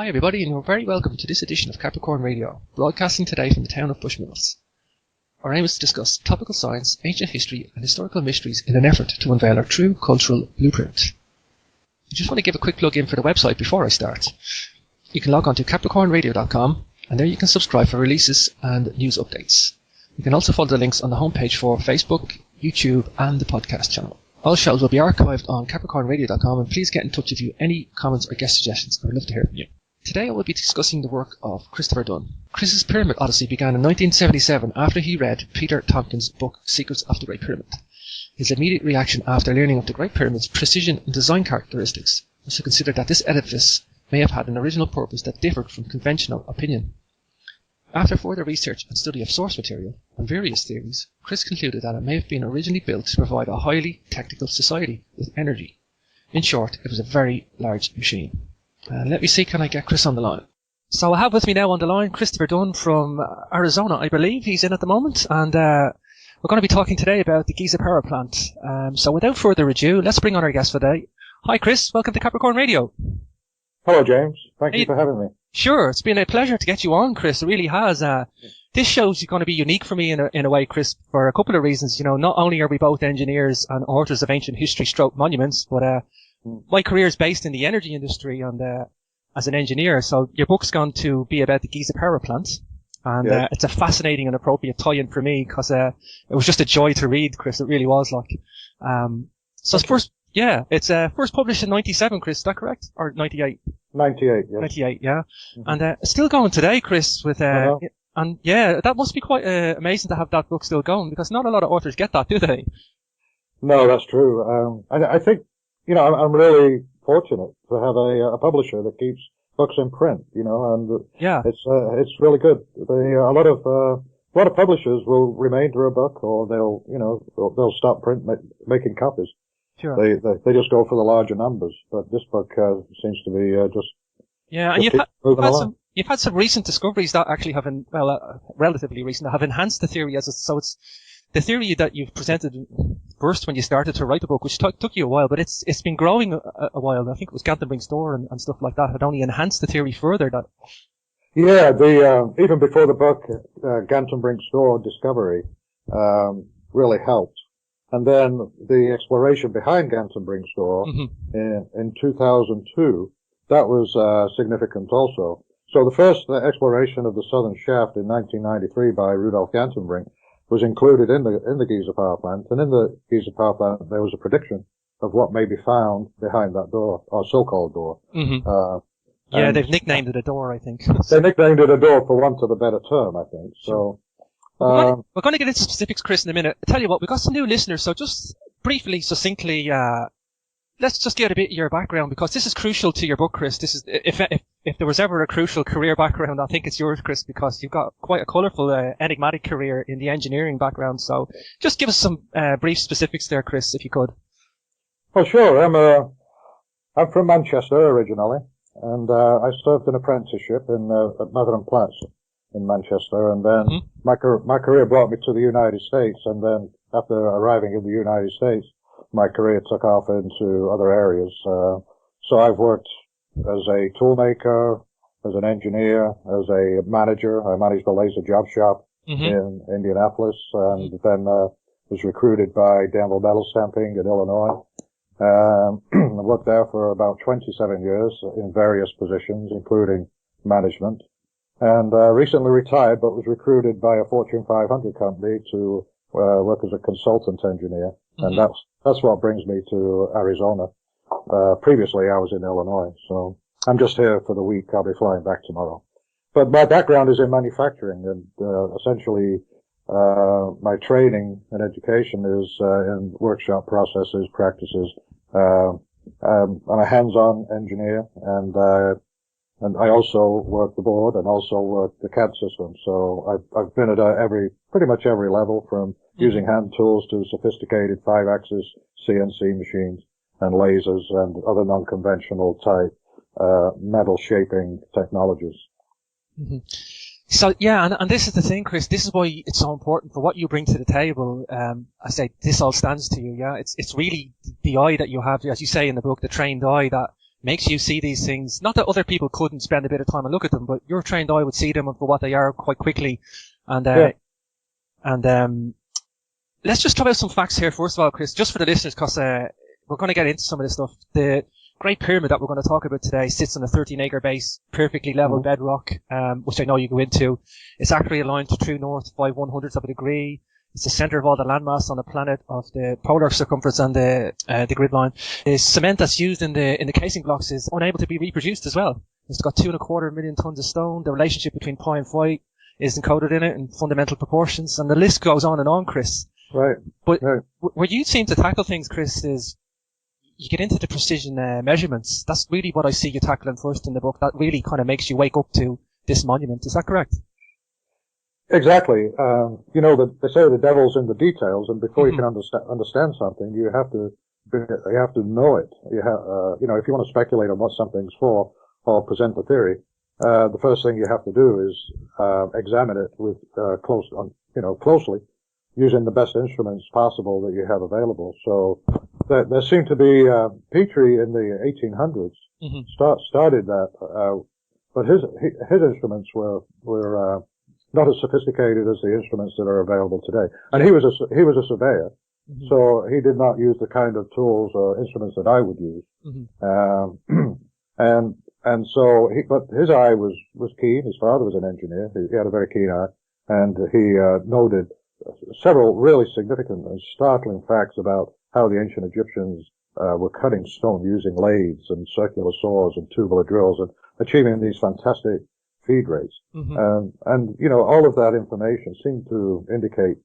Hi everybody, and you're very welcome to this edition of Capricorn Radio, broadcasting today from the town of Bushmills. Our aim is to discuss topical science, ancient history and historical mysteries in an effort to unveil our true cultural blueprint. I just want to give a quick plug in for the website before I start. You can log on to capricornradio.com and there you can subscribe for releases and news updates. You can also follow the links on the homepage for Facebook, YouTube and the podcast channel. All shows will be archived on capricornradio.com and please get in touch if you have any comments or guest suggestions. I would love to hear from you. Today I will be discussing the work of Christopher Dunn. Chris's Pyramid Odyssey began in 1977 after he read Peter Tompkins' book Secrets of the Great Pyramid. His immediate reaction after learning of the Great Pyramid's precision and design characteristics was to consider that this edifice may have had an original purpose that differed from conventional opinion. After further research and study of source material and various theories, Chris concluded that it may have been originally built to provide a highly technical society with energy. In short, it was a very large machine. Let me see, can I get Chris on the line? So I have with me now on the line Christopher Dunn from Arizona, I believe he's in at the moment, and we're going to be talking today about the Giza Power Plant. So without further ado, let's bring on our guest for today. Hi Chris, welcome to Capricorn Radio. Hello James, thank you for having me. Sure, it's been a pleasure to get you on, Chris, it really has. This show's going to be unique for me in a way, Chris, for a couple of reasons. You know, not only are we both engineers and authors of ancient history stroke monuments, but my career is based in the energy industry and as an engineer. So your book's going to be about the Giza Power Plant, and it's a fascinating and appropriate tie-in for me because it was just a joy to read, Chris. It really was like. So it's first, it's first published in 97, Chris. Is that correct? Or 98? 98, yeah. 98, yeah. Mm-hmm. And it's still going today, Chris. With and that must be quite amazing to have that book still going because not a lot of authors get that, do they? No, that's true. I think. You know, I'm really fortunate to have a publisher that keeps books in print, you know, and it's really good. A lot of publishers will remainder a book or they'll stop making copies. Sure. They just go for the larger numbers, but this book seems to be and you've had some recent discoveries that actually have relatively recent that have enhanced the theory so it's the theory that you've presented first when you started to write the book, which took you a while, but it's been growing a while. I think it was Gantenbrink store and stuff like that had only enhanced the theory further. Yeah, even before the book, Gantenbrink store discovery really helped, and then the exploration behind Gantenbrink store in 2002 that was significant also. So the first exploration of the southern shaft in 1993 by Rudolf Gantenbrink was included in the Giza Power Plant, and in the Giza Power Plant there was a prediction of what may be found behind that door, or so-called door. Mm-hmm. They've nicknamed it a door, I think. They nicknamed it a door for want of a better term, I think. So we're going to get into specifics, Chris, in a minute. I tell you what, we've got some new listeners, so just briefly, succinctly, let's just get a bit of your background because this is crucial to your book, Chris. This is if there was ever a crucial career background, I think it's yours, Chris, because you've got quite a colourful, enigmatic career in the engineering background. So just give us some brief specifics there, Chris, if you could. Well, sure. I'm from Manchester originally, and I served an apprenticeship at Mather & Platts in Manchester, and then my career brought me to the United States, and then after arriving in the United States, my career took off into other areas. So I've worked as a toolmaker, as an engineer, as a manager. I managed a laser job shop in Indianapolis, and then was recruited by Danville Metal Stamping in Illinois. I worked there for about 27 years in various positions, including management, and recently retired, but was recruited by a Fortune 500 company to work as a consultant engineer, and that's what brings me to Arizona. Previously I was in Illinois, so I'm just here for the week. I'll be flying back tomorrow. But my background is in manufacturing, and essentially my training and education is in workshop processes, practices. I'm a hands-on engineer, and I also work the board and also work the CAD system. So I've been at pretty much every level, from using hand tools to sophisticated 5-axis CNC machines and lasers and other non-conventional type metal shaping technologies. Mm-hmm. So and this is the thing, Chris. This is why it's so important for what you bring to the table. I say this all stands to you. Yeah, it's really the eye that you have, as you say in the book, the trained eye that makes you see these things. Not that other people couldn't spend a bit of time and look at them, but your trained eye would see them for what they are quite quickly. And let's just talk about some facts here first of all, Chris, just for the listeners, because we're going to get into some of this stuff. The Great Pyramid that we're going to talk about today sits on a 13-acre base, perfectly level bedrock, which I know you go into. It's actually aligned to true north by 1/100th of a degree. It's the center of all the landmass on the planet of the polar circumference and the grid line. The cement that's used in the casing blocks is unable to be reproduced as well. It's got 2.25 million tons of stone. The relationship between pi and phi is encoded in it in fundamental proportions, and the list goes on, Chris. Right. But where you seem to tackle things, Chris, is you get into the precision measurements. That's really what I see you tackling first in the book. That really kind of makes you wake up to this monument. Is that correct? Exactly. They say the devil's in the details, and before you can understand something, you have to know it. If you want to speculate on what something's for or present the theory, the first thing you have to do is examine it with closely, using the best instruments possible that you have available. So there seemed to be Petrie in the 1800s started that, but his instruments were not as sophisticated as the instruments that are available today. And he was a surveyor, so he did not use the kind of tools or instruments that I would use. But his eye was keen. His father was an engineer. He had a very keen eye, and he noted several really significant and startling facts about how the ancient Egyptians were cutting stone using lathes and circular saws and tubular drills and achieving these fantastic feed rates. All of that information seemed to indicate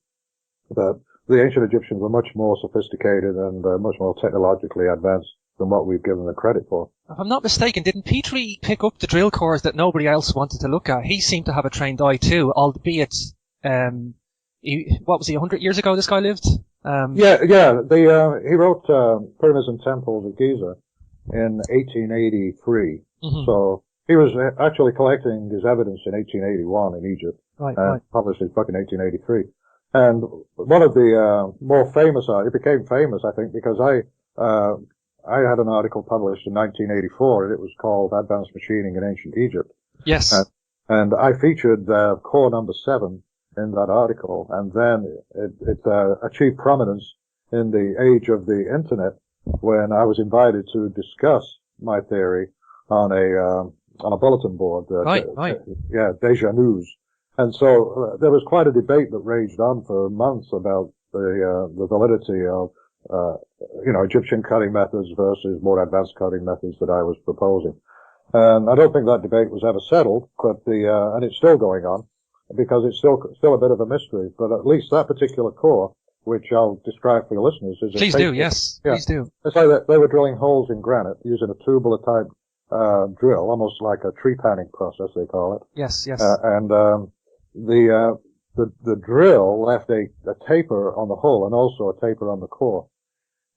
that the ancient Egyptians were much more sophisticated and much more technologically advanced than what we've given them credit for. If I'm not mistaken, didn't Petrie pick up the drill cores that nobody else wanted to look at? He seemed to have a trained eye too, albeit, what was he, 100 years ago this guy lived? He wrote Pyramids and Temples of Giza in 1883. So he was actually collecting his evidence in 1881 in Egypt, published his book in 1883. And one of the more famous, it became famous, I think, because I had an article published in 1984, and it was called Advanced Machining in Ancient Egypt. Yes. And I featured core number 7 in that article, and then it achieved prominence in the age of the Internet when I was invited to discuss my theory on a bulletin board. Deja News. And so there was quite a debate that raged on for months about the validity of Egyptian cutting methods versus more advanced cutting methods that I was proposing. And I don't think that debate was ever settled, but and it's still going on because it's still a bit of a mystery. But at least that particular core, which I'll describe for your listeners, is please do. Yes, please do. It's like that they were drilling holes in granite using a tubular type drill, almost like a tree panning process, they call it. Yes. The drill left a taper on the hull and also a taper on the core.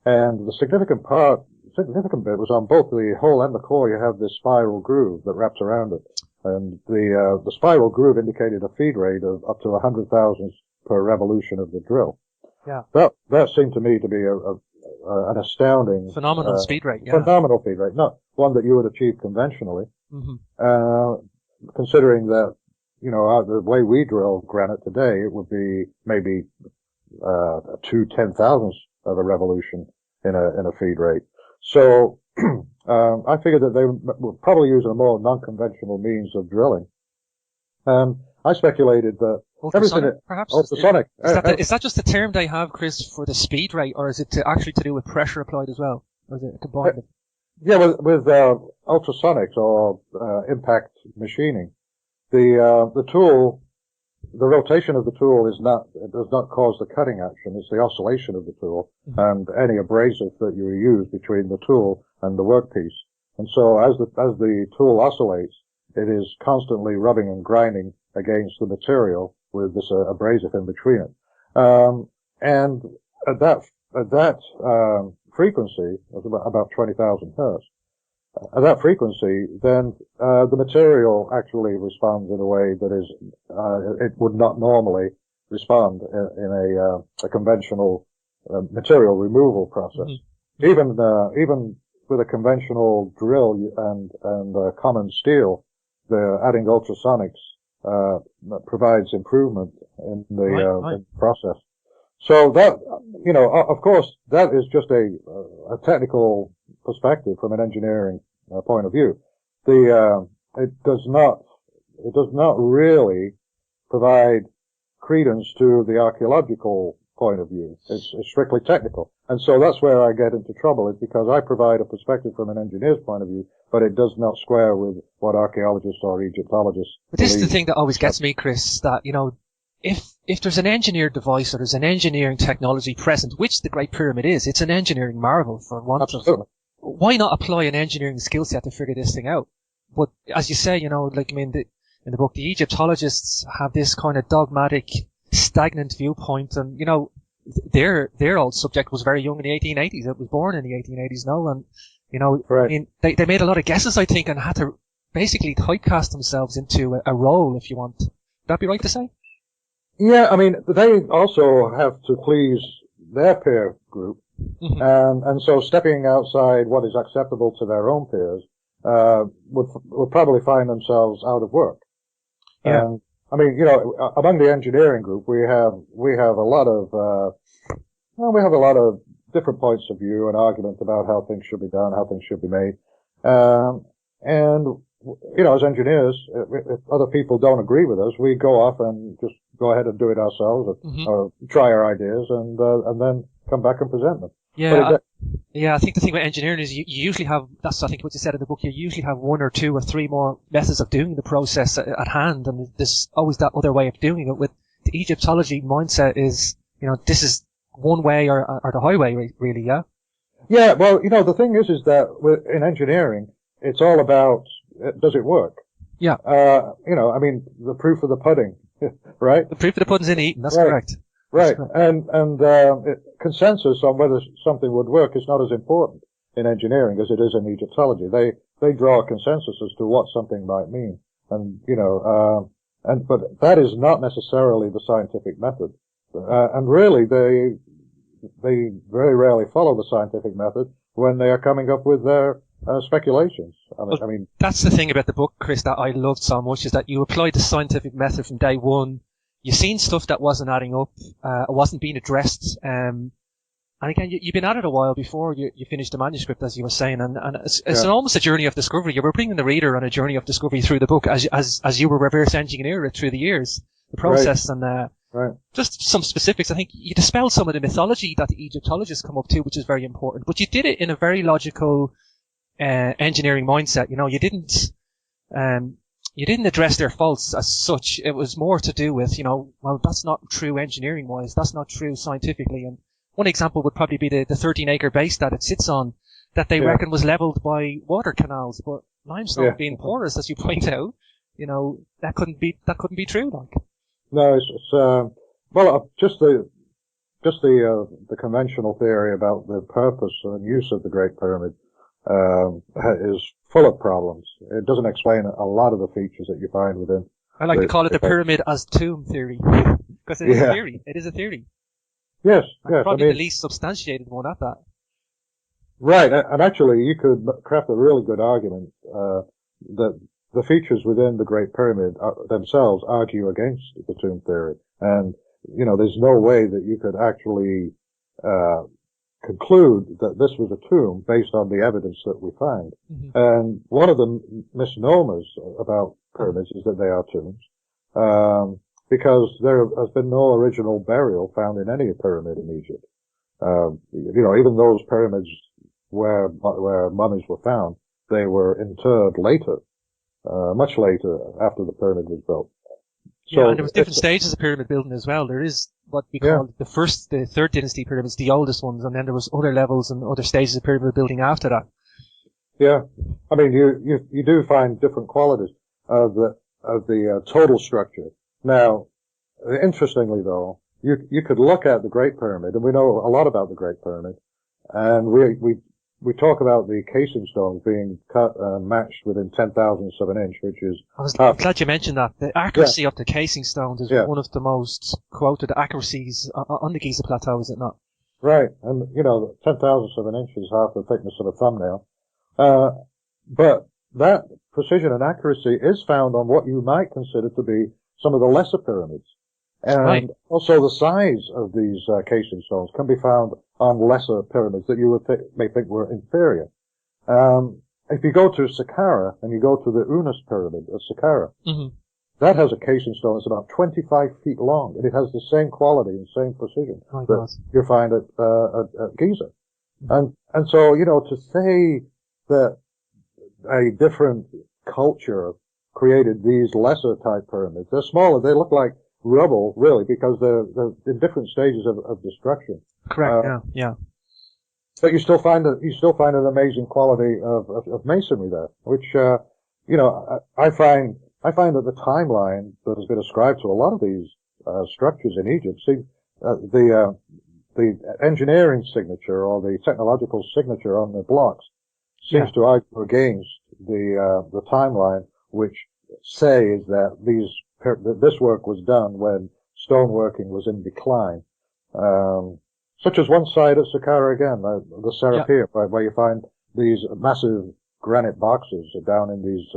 And the significant bit was on both the hull and the core, you have this spiral groove that wraps around it. And the spiral groove indicated a feed rate of up to 100,000 per revolution of the drill. Yeah. That seemed to me to be an astounding phenomenal speed rate. Yeah. Phenomenal feed rate, not one that you would achieve conventionally. Considering that the way we drill granite today, it would be maybe 2/10,000th of a revolution in a feed rate. So I figured that they were probably using a more non-conventional means of drilling. I speculated that ultrasonic, perhaps? Ultrasonic. Is that just a term they have, Chris, for the speed rate, or is it actually to do with pressure applied as well? Or is it combined? Yeah, with ultrasonics or impact machining, the tool, the rotation of the tool does not cause the cutting action. It's the oscillation of the tool and any abrasive that you use between the tool and the workpiece. And so as the tool oscillates, it is constantly rubbing and grinding against the material with this abrasive in between it. And at that frequency of about 20,000 hertz, at that frequency, then the material actually responds in a way that is it would not normally respond in a conventional material removal process. Even with a conventional drill and common steel, adding ultrasonics provides improvement in the process. So that, of course, that is just a technical perspective from an engineering point of view. It does not really provide credence to the archaeological point of view. It's strictly technical. And so that's where I get into trouble, is because I provide a perspective from an engineer's point of view, but it does not square with what archaeologists or Egyptologists But this is the thing that always gets me, Chris, that, if there's an engineered device or there's an engineering technology present, which the Great Pyramid is, it's an engineering marvel for want Absolutely. of. Why not apply an engineering skill set to figure this thing out? But as you say, in the book, the Egyptologists have this kind of dogmatic, stagnant viewpoint, and their old subject was very young in the 1880s. It was born in the 1880s now, and Right. I mean, they made a lot of guesses, I think, and had to basically typecast themselves into a role, if you want. Would that be right to say? Yeah, I mean, they also have to please their peer group, and so stepping outside what is acceptable to their own peers would probably find themselves out of work. Yeah. And I mean, among the engineering group, we have a lot of different points of view and argument about how things should be done, how things should be made, and as engineers, if other people don't agree with us, we go off and just go ahead and do it ourselves, or try our ideas, and then come back and present them. Yeah, I think the thing with engineering is you usually have, that's I think what you said in the book, you usually have one or two or three more methods of doing the process at hand, and there's always that other way of doing it. With the Egyptology mindset is, this is one way or the highway, really, yeah? Yeah, well, the thing is that in engineering, it's all about, does it work? Yeah. I mean, the proof of the pudding, right? The proof of the pudding's in eating, that's right. correct. Right, and consensus on whether something would work is not as important in engineering as it is in Egyptology. They draw a consensus as to what something might mean, and but that is not necessarily the scientific method, and really they very rarely follow the scientific method when they are coming up with their speculations. I mean, that's the thing about the book, Chris, that I loved so much, is that you applied the scientific method from day one. You've seen stuff that wasn't adding up, wasn't being addressed, and again, you've been at it a while before you finished the manuscript, as you were saying, and it's almost a journey of discovery. You were bringing the reader on a journey of discovery through the book, as you were reverse engineering it through the years, the process, and just some specifics. I think you dispelled some of the mythology that the Egyptologists come up to, which is very important, but you did it in a very logical engineering mindset. You didn't address their faults as such. It was more to do with, well, that's not true engineering-wise. That's not true scientifically. And one example would probably be the 13-acre base that it sits on, that they reckon was leveled by water canals. But limestone being porous, as you point out, that couldn't be true. Like, no, just the conventional theory about the purpose and use of the Great Pyramid is full of problems. It doesn't explain a lot of the features that you find within. I like to call it the pyramid as tomb theory, because it is a theory. It is a theory. Yes. Probably the least substantiated one at that. Right, and actually you could craft a really good argument that the features within the Great Pyramid themselves argue against the tomb theory. And, there's no way that you could actually conclude that this was a tomb based on the evidence that we find. And one of the misnomers about pyramids is that they are tombs, because there has been no original burial found in any pyramid in Egypt. Even those pyramids where mummies were found, they were interred later, much later after the pyramid was built. So and there was different stages of pyramid building as well. There is what we call the third dynasty pyramids, the oldest ones, and then there was other levels and other stages of pyramid building after that. Yeah, I mean, you do find different qualities of the total structure. Now, interestingly though, you could look at the Great Pyramid, and we know a lot about the Great Pyramid, and we talk about the casing stones being cut and matched within 10,000ths of an inch, which is... I'm glad you mentioned that. The accuracy of the casing stones is one of the most quoted accuracies on the Giza Plateau, is it not? Right, and 10,000ths of an inch is half the thickness of a thumbnail, But that precision and accuracy is found on what you might consider to be some of the lesser pyramids. And also the size of these casing stones can be found on lesser pyramids that you may think were inferior. If you go to Saqqara and you go to the Unas pyramid at Saqqara, that has a casing stone that's about 25 feet long, and it has the same quality and same precision that you find at Giza. And so, to say that a different culture created these lesser type pyramids, they're smaller, they look like rubble, really, because they're in different stages of destruction. Correct, yeah. But you still find an amazing quality of masonry there, which, I find that the timeline that has been ascribed to a lot of these, structures in Egypt, the engineering signature or the technological signature on the blocks seems to argue against the timeline, which says that this work was done when stoneworking was in decline. Such as one side at Saqqara again, the Serapia, where you find these massive granite boxes down in these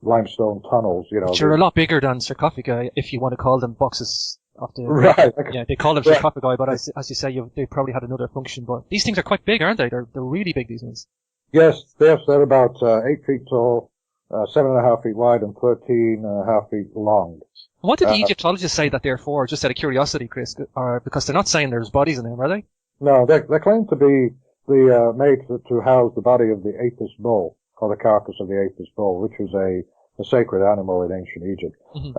limestone tunnels. Which are a lot bigger than sarcophagi, if you want to call them boxes. Right. Yeah, they call them sarcophagi, but as you say, they probably had another function. But these things are quite big, aren't they? They're really big, these ones. Yes, they're about 8 feet tall, 7.5 feet wide, and 13.5 feet long. What did the Egyptologists say that they're for? Just out of curiosity, Chris, or because they're not saying there's bodies in them, are they? No, they claim to be made to house the body of the Apis bull, or the carcass of the Apis bull, which was a sacred animal in ancient Egypt.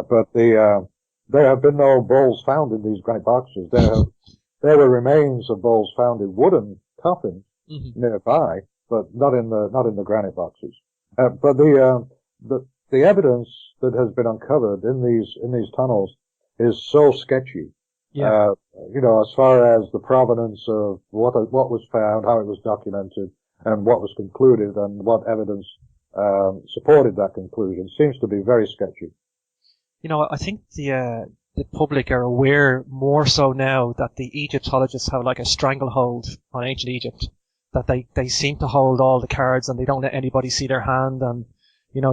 But there have been no bulls found in these granite boxes. There were remains of bulls found in wooden coffins nearby, but not in the granite boxes. But the evidence that has been uncovered in these tunnels is so sketchy. Yeah. As far as the provenance of what was found, how it was documented, and what was concluded, and what evidence supported that conclusion, seems to be very sketchy. I think the public are aware more so now that the Egyptologists have like a stranglehold on ancient Egypt, that they seem to hold all the cards and they don't let anybody see their hand, and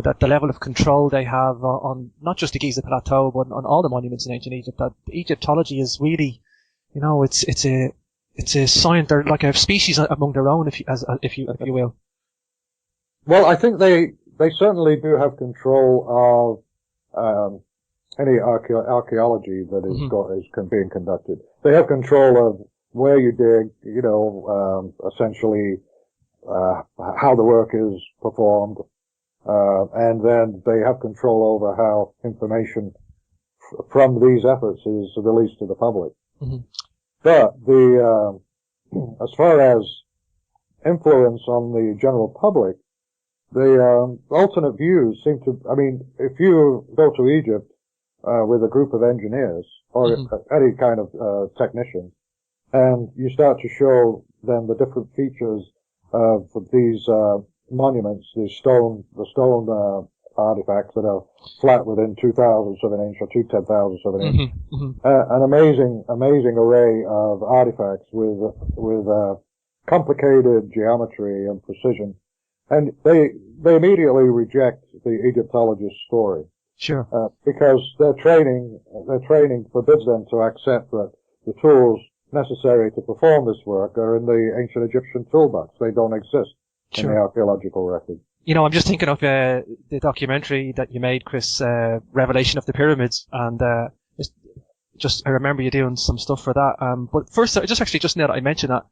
that the level of control they have on not just the Giza Plateau but on all the monuments in ancient Egypt, that Egyptology is really, it's a science. They're like a species among their own, if you will. Well, I think they certainly do have control of any archaeology that is being conducted. They have control of where you dig, essentially how the work is performed, and then they have control over how information from these efforts is released to the public. But as far as influence on the general public, the alternate views seem to. I mean, if you go to Egypt with a group of engineers or any kind of technician, and you start to show them the different features of these monuments, the stone artifacts that are flat within 2/1000ths of an inch or 2/10,000ths of an inch, an amazing array of artifacts with complicated geometry and precision, and they immediately reject the Egyptologist story. Sure. Because their training forbids them to accept that the tools necessary to perform this work are in the ancient Egyptian toolbox. They don't exist in the archaeological record. I'm just thinking of the documentary that you made, Chris, Revelation of the Pyramids, and I remember you doing some stuff for that. But first, just now that I mentioned that,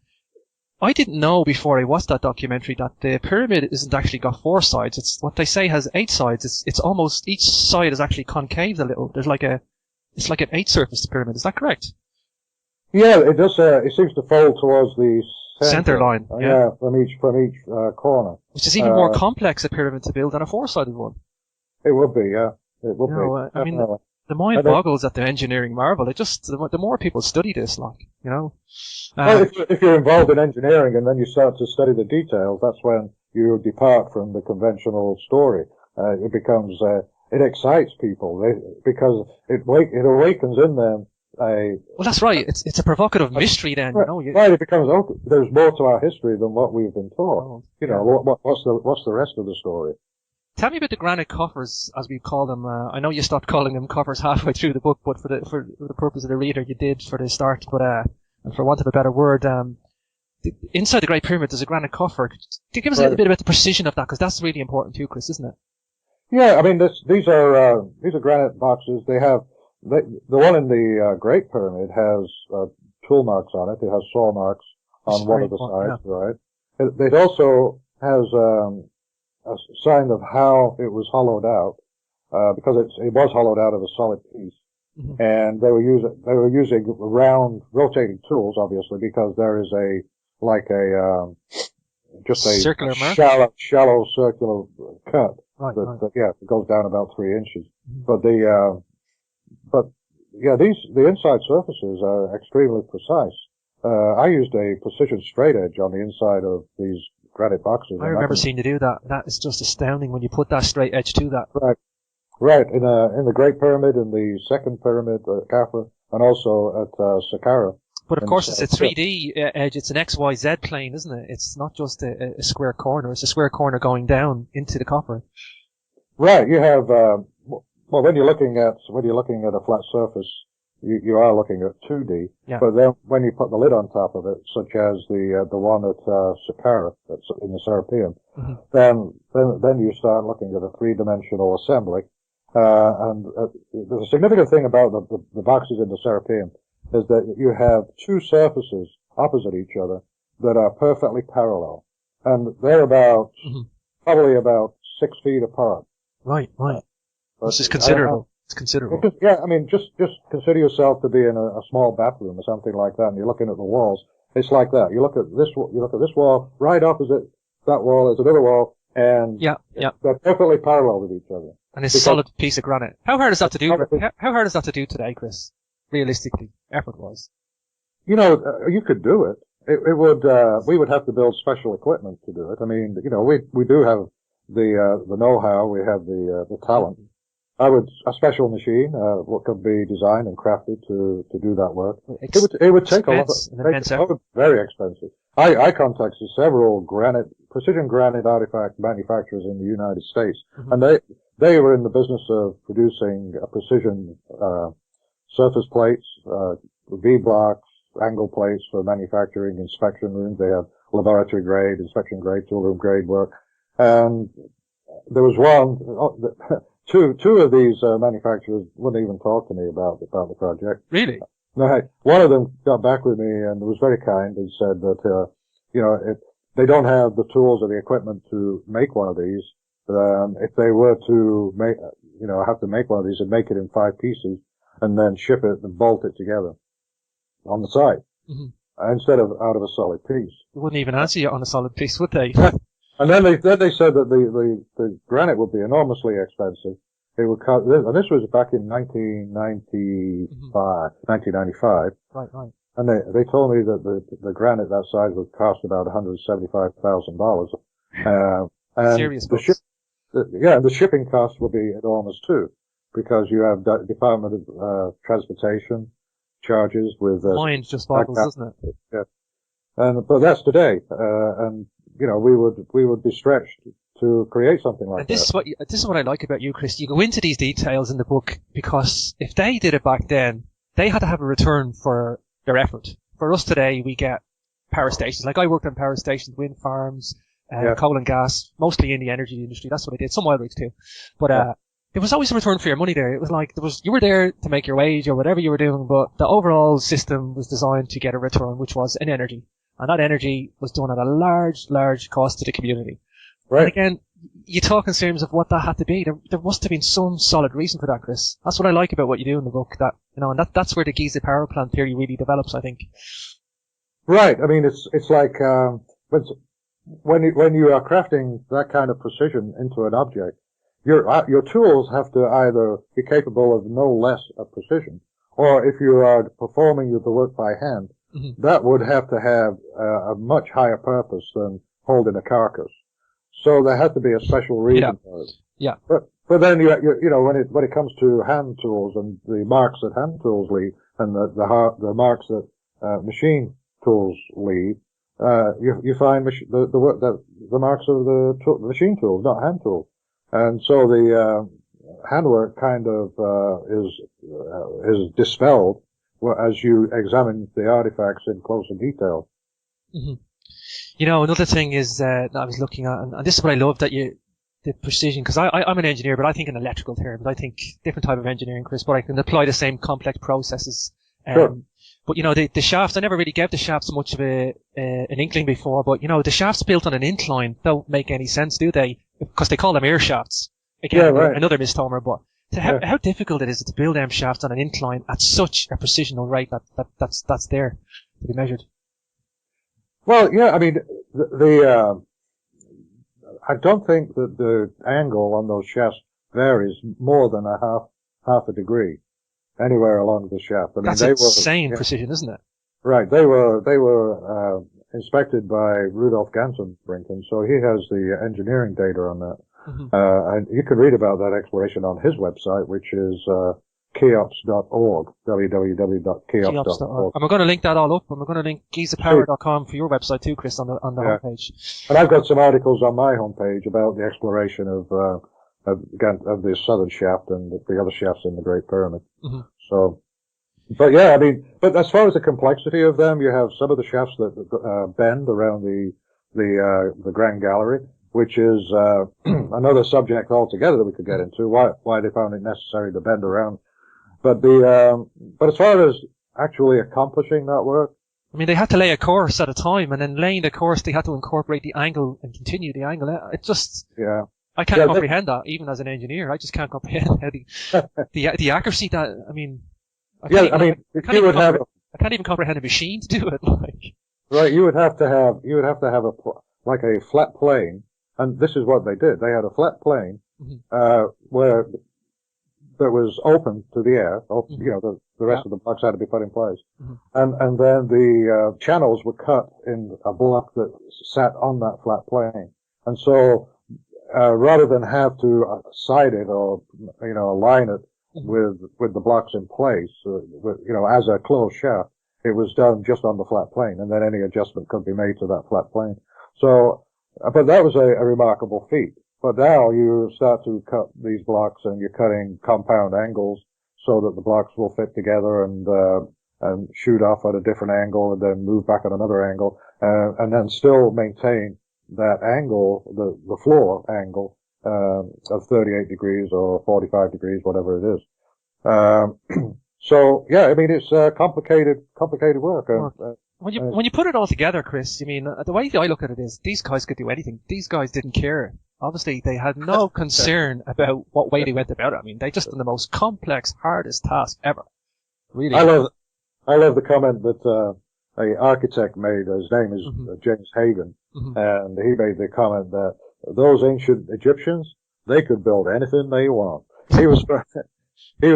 I didn't know before I watched that documentary that the pyramid isn't actually got 4 sides. It's what they say has 8 sides. It's almost each side is actually concave a little. There's it's like an 8-surface pyramid. Is that correct? Yeah, it does. It seems to fold towards the center line. From each corner. Which is even more complex a pyramid to build than a 4-sided one. It would be, yeah. It would be. I mean, the mind boggles at the engineering marvel. The more people study this, Well, if you're involved in engineering and then you start to study the details, that's when you depart from the conventional story. It becomes, it excites people because it awakens in them a... Well, that's right. It's a provocative mystery then. Right, right, it becomes, there's more to our history than what we've been taught. Oh, you know, what's the rest of the story? Tell me about the granite coffers, as we call them. I know you stopped calling them coffers halfway through the book, but for the purpose of the reader, you did for the start. But and for want of a better word, inside the Great Pyramid there's a granite coffer. Can you give us a little bit about the precision of that, because that's really important too, Chris, isn't it? Yeah, I mean, these are granite boxes. They have the one in the Great Pyramid has tool marks on it. It has saw marks on one of the sides, yeah. Right? It also has a sign of how it was hollowed out, because it was hollowed out of a solid piece. Mm-hmm. And they were using round rotating tools, obviously, because there is just a circular shallow circular cut. Right, that it goes down about 3 inches. Mm-hmm. But the inside surfaces are extremely precise. I used a precision straight edge on the inside of these granite boxes. I remember seeing you do that. That is just astounding when you put that straight edge to that. Right. In the Great Pyramid, in the Second Pyramid, Khafre, and also at Saqqara. But of course, it's a 3D edge. It's an XYZ plane, isn't it? It's not just a square corner. It's a square corner going down into the coffer. Right. You have when you're looking at a flat surface, you are looking at 2D. Yeah. But then when you put the lid on top of it, such as the one at Saqqara, that's in the Serapeum, mm-hmm. then you start looking at a 3-dimensional assembly. And there's a significant thing about the boxes in the Serapeum is that you have two surfaces opposite each other that are perfectly parallel, and they're probably about 6 feet apart. Right. This is considerable. It's considerable. Yeah, I mean, just consider yourself to be in a small bathroom or something like that, and you're looking at the walls. It's like that. You look at this wall. Right opposite that wall is another wall, and they're perfectly parallel with each other. And it's a solid piece of granite. How hard is that to do? How hard is that to do today, Chris? Realistically, effort-wise. You know, you could do it. It would. We would have to build special equipment to do it. I mean, you know, we do have the know-how. We have the talent. A special machine, what could be designed and crafted to do that work. It would take a lot very expensive. I contacted several precision granite artifact manufacturers in the United States, mm-hmm. and they were in the business of producing precision, surface plates, V-blocks, angle plates for manufacturing inspection rooms. They had laboratory grade, inspection grade, tool room grade work. And there was two of these manufacturers wouldn't even talk to me about the project. Really? No, one of them got back with me and was very kind and said that, they don't have the tools or the equipment to make one of these. If they were to have to make one of these and make it in 5 pieces and then ship it and bolt it together on the site, mm-hmm. instead of out of a solid piece. They wouldn't even answer you on a solid piece, would they? And then they said that the granite would be enormously expensive. It would cost, and this was back in 1995. Right. And they told me that the granite that size would cost about $175,000. And serious. The shipping costs will be enormous too, because you have Department of Transportation charges with. Mind just boggles, doesn't it? Yeah. But that's today, and we would be stretched to create something like this that. This is what I like about you, Chris. You go into these details in the book because if they did it back then, they had to have a return for their effort. For us today, we get power stations. Like I worked on power stations, wind farms, coal and gas, mostly in the energy industry. That's what I did. Some oil rigs too. But there was always a return for your money there. It was like you were there to make your wage or whatever you were doing, but the overall system was designed to get a return, which was an energy. And that energy was done at a large, large cost to the community. Right. And again, you talk in terms of what that had to be. There must have been some solid reason for that, Chris. That's what I like about what you do in the book. And that's where the Giza power plant theory really develops, I think. Right. I mean, it's like when you are crafting that kind of precision into an object, your tools have to either be capable of no less of precision, or if you are performing the work by hand, mm-hmm. that would have to have a much higher purpose than holding a carcass. So there has to be a special reason for it. Yeah. But then when it comes to hand tools and the marks that hand tools leave, and the marks that machine tools leave, you find the marks of the machine tools, not hand tools. And so the handwork kind of is dispelled as you examine the artifacts in closer detail. Mm-hmm. You know, another thing is that I was looking at, and this is what I love, that the precision, because I'm an engineer, but I think in electrical terms. I think different type of engineering, Chris, but I can apply the same complex processes. Sure. But, you know, the shafts, I never really gave the shafts much of an inkling before, but, you know, the shafts built on an incline don't make any sense, do they? Because they call them air shafts. Again, yeah, right. Another misnomer, but how difficult it is to build M shafts on an incline at such a precisional rate that's there to be measured. Well, yeah, I mean, I don't think that the angle on those shafts varies more than half a degree anywhere along the shaft. I mean, that's insane precision, isn't it? Right. They were inspected by Rudolf Ganzenbrink, so he has the engineering data on that. Mm-hmm. And you can read about that exploration on his website, which is Cheops.org, www.cheops.org. And we're going to link that all up, and we're going to link gizapower.com for your website too, Chris, on the homepage. And I've got some articles on my homepage about the exploration of the southern shaft and the other shafts in the Great Pyramid. Mm-hmm. So, but yeah, I mean, but as far as the complexity of them, you have some of the shafts that bend around the Grand Gallery, which is another subject altogether that we could get into. Why they found it necessary to bend around. But as far as actually accomplishing that work, I mean, they had to lay a course at a time, and then laying the course, they had to incorporate the angle and continue the angle. It just, I can't comprehend that, even as an engineer. I just can't comprehend how the accuracy that, I mean, I can't even comprehend a machine to do it. Like, right, you would have to have a flat plane, and this is what they did. They had a flat plane, mm-hmm. Where that was open to the air. Mm-hmm. You know, the rest of the blocks had to be put in place. Mm-hmm. And then the channels were cut in a block that sat on that flat plane. And so, rather than have to side it or, you know, align it mm-hmm. with the blocks in place, as a closed shaft, it was done just on the flat plane, and then any adjustment could be made to that flat plane. So, but that was a remarkable feat. But now you start to cut these blocks, and you're cutting compound angles so that the blocks will fit together and shoot off at a different angle and then move back at another angle, and then still maintain that angle, the floor angle, of 38 degrees or 45 degrees, whatever it is. So yeah, I mean, it's complicated work. When you put it all together, Chris, I mean, the way I look at it is, these guys could do anything. These guys didn't care. Obviously, they had no concern about what way they went about it. I mean, they just done the most complex, hardest task ever. Really. I love the comment that a architect made. His name is mm-hmm. James Hagan, mm-hmm. and he made the comment that those ancient Egyptians, they could build anything they want. He was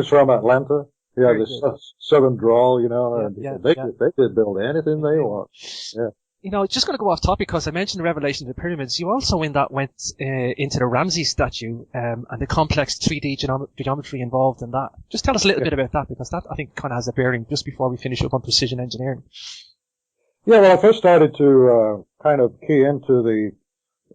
from Atlanta. He had this southern drawl, you know, and they could build anything they want. Yeah. You know, just going to go off topic because I mentioned the revelation of the pyramids. You also in that went into the Ramses statue and the complex 3D geometry involved in that. Just tell us a little bit about that, because that, I think, kind of has a bearing just before we finish up on precision engineering. Yeah, well, I first started to kind of key into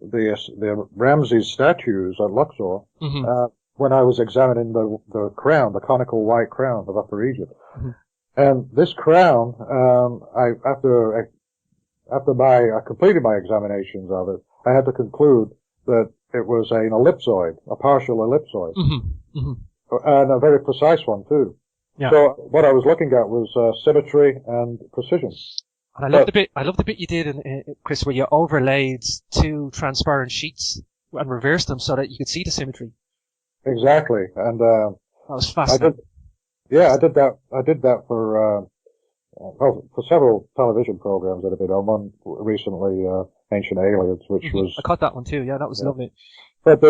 the Ramses statues at Luxor mm-hmm. When I was examining the crown, the conical white crown of Upper Egypt. Mm-hmm. And this crown, after I completed my examinations of it, I had to conclude that it was an ellipsoid, a partial ellipsoid, mm-hmm. Mm-hmm. and a very precise one too. Yeah. So what I was looking at was symmetry and precision. And I love the bit you did, Chris, where you overlaid two transparent sheets and reversed them so that you could see the symmetry. Exactly, and that was fascinating. I did that for several television programs that have been on. One recently, Ancient Aliens, which mm-hmm. was... I caught that one too, yeah, that was lovely. But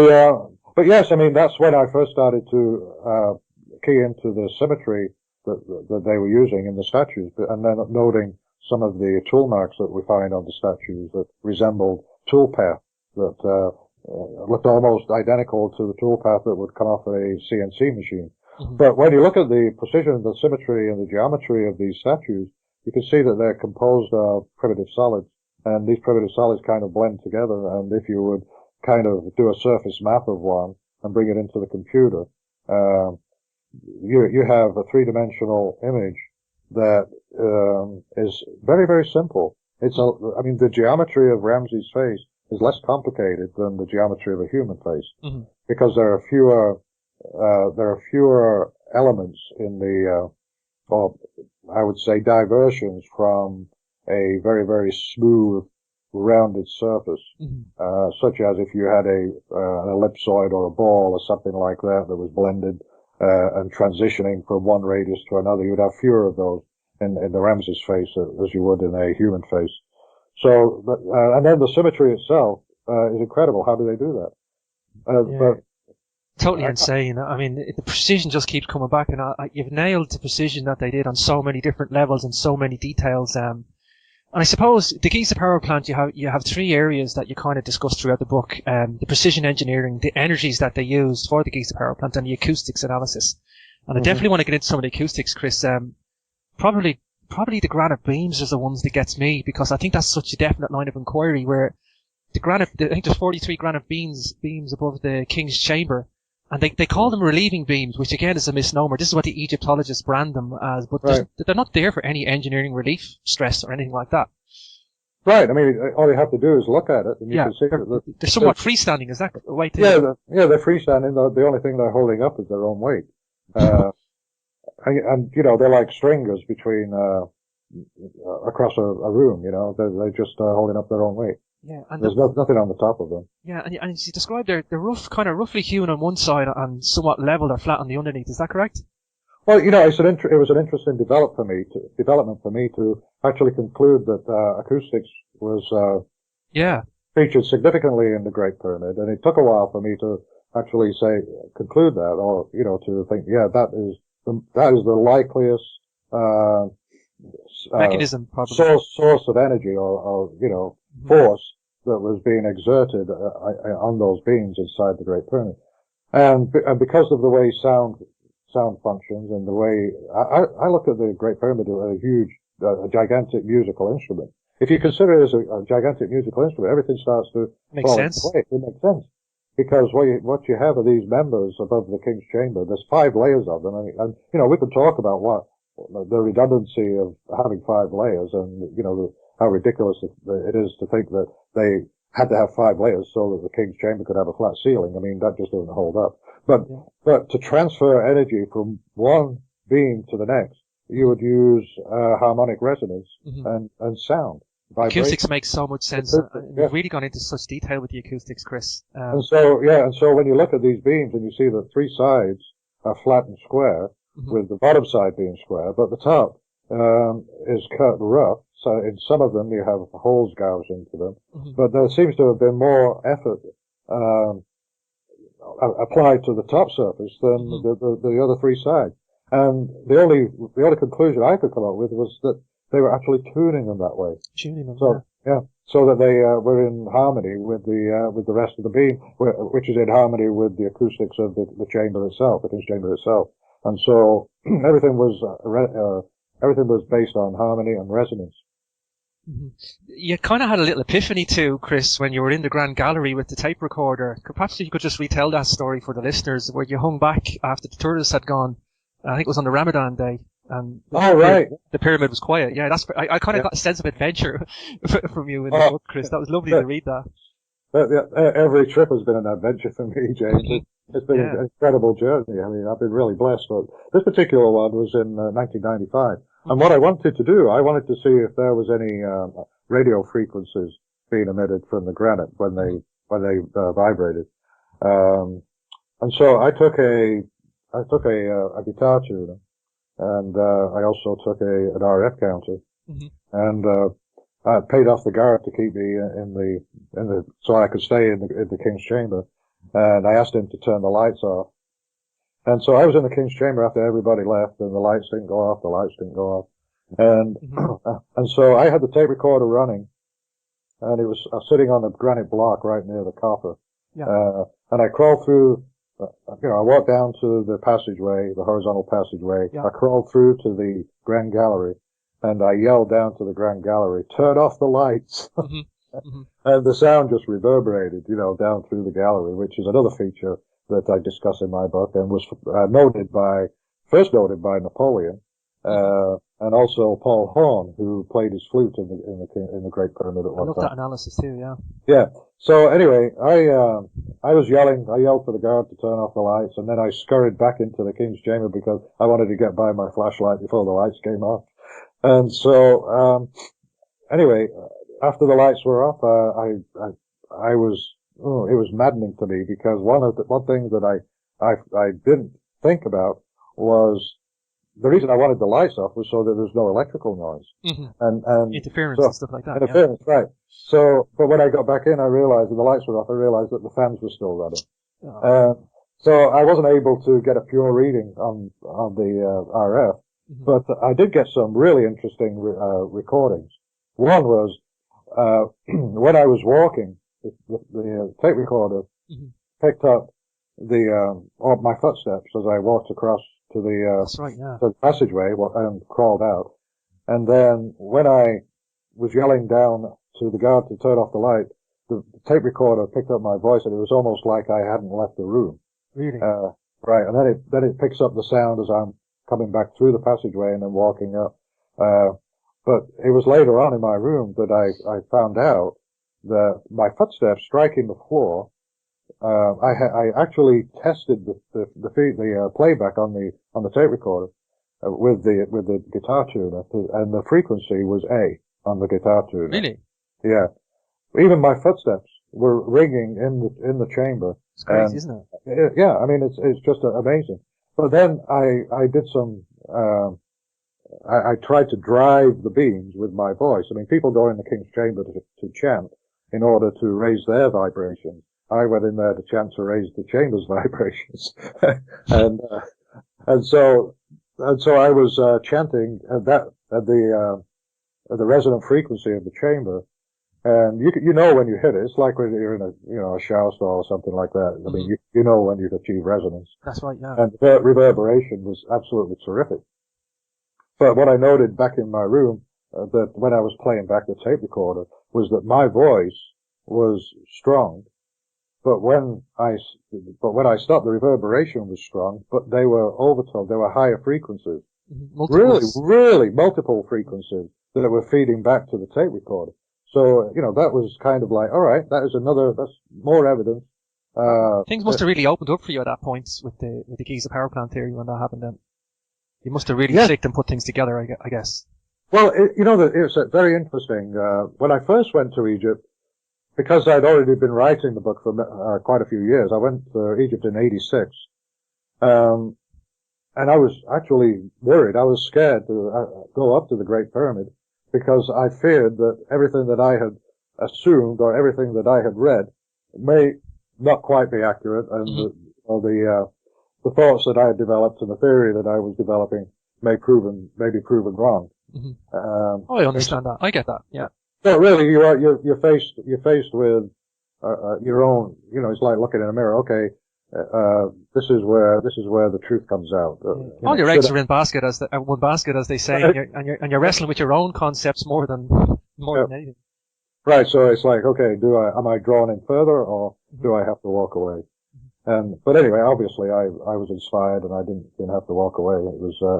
yes, I mean, that's when I first started to, key into the symmetry that they were using in the statues, and then noting some of the tool marks that we find on the statues that resembled tool path that, looked almost identical to the tool path that would come off a CNC machine. Mm-hmm. But when you look at the precision, the symmetry, and the geometry of these statues, you can see that they're composed of primitive solids, and these primitive solids kind of blend together. And if you would kind of do a surface map of one and bring it into the computer, you have a three-dimensional image that is very, very simple. The geometry of Ramses' face is less complicated than the geometry of a human face, mm-hmm. because there are fewer elements in the, or I would say diversions from a very, very smooth, rounded surface, mm-hmm. Such as if you had an ellipsoid or a ball or something like that was blended and transitioning from one radius to another. You'd have fewer of those in the Ramses face as you would in a human face. So, and then the symmetry itself is incredible. How do they do that? But totally insane. I mean, the precision just keeps coming back, and you've nailed the precision that they did on so many different levels and so many details. And I suppose the Giza power plant, you have three areas that you kind of discuss throughout the book: the precision engineering, the energies that they used for the Giza power plant, and the acoustics analysis. And I definitely want to get into some of the acoustics, Chris. Probably the granite beams is the ones that gets me, because I think that's such a definite line of inquiry where I think there's 43 granite beams above the King's Chamber, and they call them relieving beams, which again is a misnomer. This is what the Egyptologists brand them as, but right. They're not there for any engineering relief stress or anything like that. Right. I mean, all you have to do is look at it, and you can see they're somewhat freestanding. Is that the way to? Yeah, they're freestanding. The only thing they're holding up is their own weight. And they're like stringers between across a room. They're just holding up their own weight. Yeah, and there's nothing on the top of them. Yeah, and as you described, they're roughly hewn on one side and somewhat level or flat on the underneath. Is that correct? Well, it was an interesting development for me to actually conclude that acoustics was featured significantly in the Great Pyramid, and it took a while for me to actually conclude that, or to think, that is the likeliest mechanism, probably. source of energy or mm-hmm. force that was being exerted on those beams inside the Great Pyramid, and because of the way sound functions and the way I look at the Great Pyramid as a gigantic musical instrument. If you consider it as a gigantic musical instrument, everything starts to fall into place. It makes sense. Because what you have are these members above the King's Chamber. There's 5 layers of them, and we could talk about what the redundancy of having 5 layers, and how ridiculous it is to think that they had to have 5 layers so that the King's Chamber could have a flat ceiling. I mean, that just doesn't hold up. But to transfer energy from one beam to the next, you would use harmonic resonance mm-hmm. and sound. Acoustics makes so much sense. You've really gone into such detail with the acoustics, Chris. And so when you look at these beams and you see that 3 sides are flat and square, mm-hmm. with the bottom side being square, but the top is cut rough. So in some of them you have holes gouged into them, mm-hmm. but there seems to have been more effort applied to the top surface than mm-hmm. the other 3 sides. And the only conclusion I could come up with was that they were actually tuning them that way. Tuning them, so that they were in harmony with the rest of the beam, which is in harmony with the acoustics of the chamber itself, the King's Chamber itself. And so everything was based on harmony and resonance. Mm-hmm. You kind of had a little epiphany too, Chris, when you were in the Grand Gallery with the tape recorder. Perhaps you could just retell that story for the listeners, where you hung back after the tourists had gone. I think it was on the Ramadan day. And the pyramid was quiet. Yeah, I kind of got a sense of adventure from you in the book, Chris. That was lovely to read that. Every trip has been an adventure for me, James. It's been an incredible journey. I mean, I've been really blessed. But this particular one was in 1995. And what I wanted to do, I wanted to see if there was any radio frequencies being emitted from the granite when they vibrated. And so I took a guitar tuner. And I also took an RF counter, mm-hmm. and I paid off the guard to keep me in the so I could stay in the King's Chamber. And I asked him to turn the lights off. And so I was in the King's Chamber after everybody left, and the lights didn't go off. And mm-hmm. And so I had the tape recorder running, and it was sitting on a granite block right near the coffer. Yeah. And I crawled through I walked down to the passageway, the horizontal passageway. Yeah. I crawled through to the Grand Gallery, and I yelled down to the Grand Gallery, "Turn off the lights!" And the sound just reverberated, down through the gallery, which is another feature that I discuss in my book and was first noted by Napoleon, and also Paul Horn, who played his flute in the Great Pyramid at one time. I love that analysis too, yeah. Yeah. So anyway, I was yelling. I yelled for the guard to turn off the lights, and then I scurried back into the King's Chamber because I wanted to get by my flashlight before the lights came off. And so, anyway, after the lights were off, it was maddening to me because one thing that I didn't think about was the reason I wanted the lights off was so that there's no electrical noise. And interference and stuff like that. Interference, yeah. Right. So, but when I got back in, I realized that the lights were off. I realized that the fans were still running. Oh. So I wasn't able to get a pure reading on the RF, but I did get some really interesting recordings. One was when I was walking, the tape recorder picked up my footsteps as I walked across to the passageway and crawled out. And then when I was yelling down to the guard to turn off the light, the tape recorder picked up my voice, and it was almost like I hadn't left the room. Really? Right. And then it picks up the sound as I'm coming back through the passageway and then walking up. But it was later on in my room that I found out that my footsteps striking the floor. I actually tested the playback on the tape recorder with the guitar tuner, and the frequency was A on the guitar tuner. Really? Yeah. Even my footsteps were ringing in the chamber. It's crazy, isn't it? Yeah. I mean, it's just amazing. But then I did some. I tried to drive the beams with my voice. I mean, people go in the King's Chamber to chant in order to raise their vibrations. I went in there to chant to raise the chamber's vibrations, and so I was chanting at the resonant frequency of the chamber, and when you hit it, it's like when you're in a shower stall or something like that. I mean, you know when you've achieved resonance. That's right, yeah. And the reverberation was absolutely terrific. But what I noted back in my room, that when I was playing back the tape recorder, was that my voice was strong. But when I stopped, the reverberation was strong, but they were overtones. They were higher frequencies. Really multiple frequencies that were feeding back to the tape recorder. So, that was kind of like, all right, that's more evidence. Things must have really opened up for you at that point with the Giza power plant theory when that happened then. You must have really clicked and put things together, I guess. Well, it's very interesting. When I first went to Egypt, because I'd already been writing the book for quite a few years, I went to Egypt in '86. And I was actually worried. I was scared to go up to the Great Pyramid because I feared that everything that I had assumed or everything that I had read may not quite be accurate, and the thoughts that I had developed and the theory that I was developing may be proven wrong. I understand that. I get that. Yeah. So really, you're faced with your own. It's like looking in a mirror. Okay, this is where the truth comes out. All your eggs are in one basket, as they say, and you're wrestling with your own concepts more than anything. Right. So it's like, okay, am I drawn in further, or do I have to walk away? But anyway, obviously, I was inspired, and I didn't have to walk away.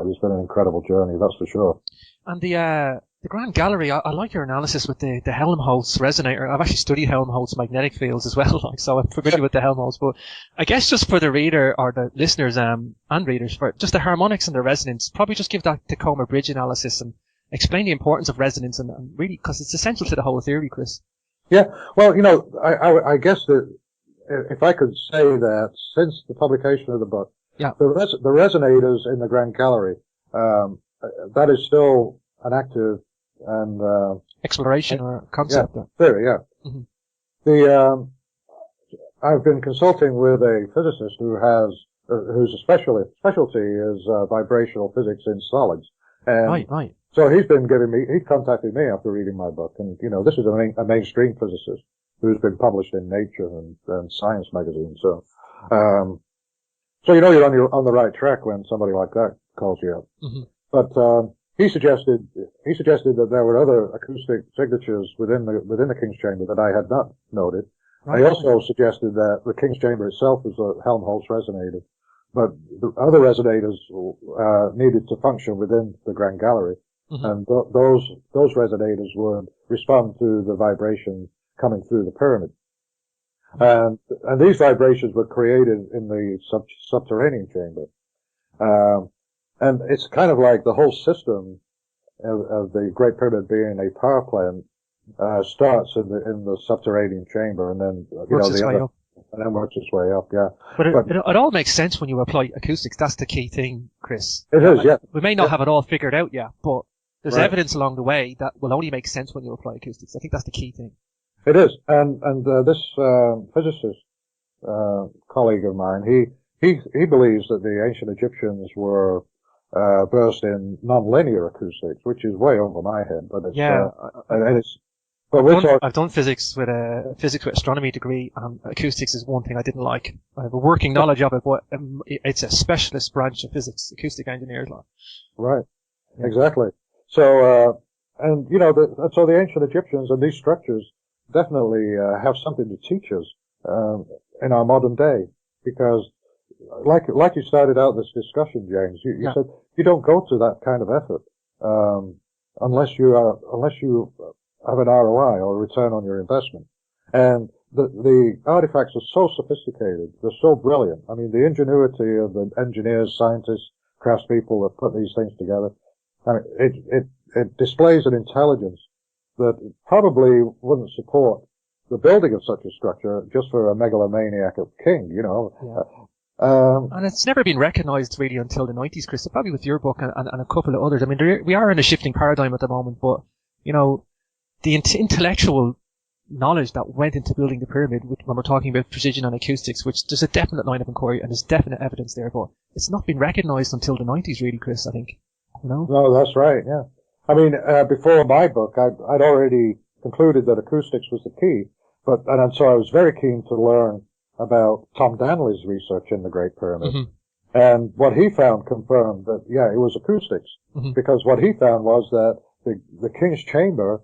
It's been an incredible journey, that's for sure. And the Grand Gallery, I like your analysis with the Helmholtz resonator. I've actually studied Helmholtz magnetic fields as well, so I'm familiar with the Helmholtz. But I guess just for the reader or the listeners and readers, for just the harmonics and the resonance, probably just give that Tacoma Bridge analysis and explain the importance of resonance and really, because it's essential to the whole theory, Chris. Yeah, well, I guess that if I could say that since the publication of the book, the resonators in the Grand Gallery, that is still an active and exploration or concept. Theory, yeah. I've been consulting with a physicist whose specialty is vibrational physics in solids. And right. So he contacted me after reading my book, and this is a mainstream physicist who's been published in Nature and Science magazine. So, So you know you're on the right track when somebody like that calls you up. Mm-hmm. But he suggested that there were other acoustic signatures within the King's Chamber that I had not noted. Right. He also suggested that the King's Chamber itself was a Helmholtz resonator, but the other resonators needed to function within the Grand Gallery, mm-hmm. and those resonators would respond to the vibration coming through the pyramid. And these vibrations were created in the subterranean chamber. And it's kind of like the whole system of the Great Pyramid being a power plant, starts in the subterranean chamber and then, and then works its way up, yeah. But it all makes sense when you apply acoustics. That's the key thing, Chris. It is, yeah. We may not have it all figured out yet, but there's evidence along the way that will only make sense when you apply acoustics. I think that's the key thing. It is, and this physicist colleague of mine, he believes that the ancient Egyptians were versed in non-linear acoustics, which is way over my head. But it's I've done physics with a astronomy degree, and acoustics is one thing I didn't like. I have a working knowledge of it, but it's a specialist branch of physics, acoustic engineers like. Right, yeah. Exactly. So and so the ancient Egyptians and these structures definitely have something to teach us in our modern day, because like you started out this discussion, James, you said you don't go to that kind of effort unless you have an ROI or a return on your investment. And the artifacts are so sophisticated, they're so brilliant. I mean, the ingenuity of the engineers, scientists, craftspeople that put these things together, I mean, it displays an intelligence that probably wouldn't support the building of such a structure just for a megalomaniac of king, Yeah. And it's never been recognized really until the 90s, Chris, probably with your book and a couple of others. I mean, we are in a shifting paradigm at the moment, but, the intellectual knowledge that went into building the pyramid, when we're talking about precision and acoustics, which there's a definite line of inquiry and there's definite evidence there, but it's not been recognized until the 90s really, Chris, I think. No, that's right, yeah. I mean, before my book, I'd already concluded that acoustics was the key, and so I was very keen to learn about Tom Danley's research in the Great Pyramid. Mm-hmm. And what he found confirmed that, it was acoustics. Mm-hmm. Because what he found was that the King's Chamber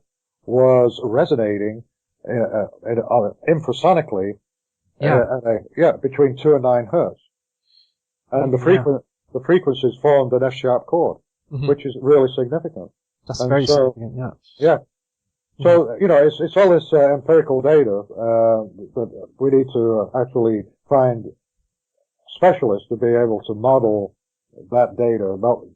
was resonating infrasonically between 2 and 9 hertz. And the frequencies formed an F-sharp chord, mm-hmm. which is really significant. That's very significant, yeah. Yeah. So, it's all this empirical data that we need to actually find specialists to be able to model that data about,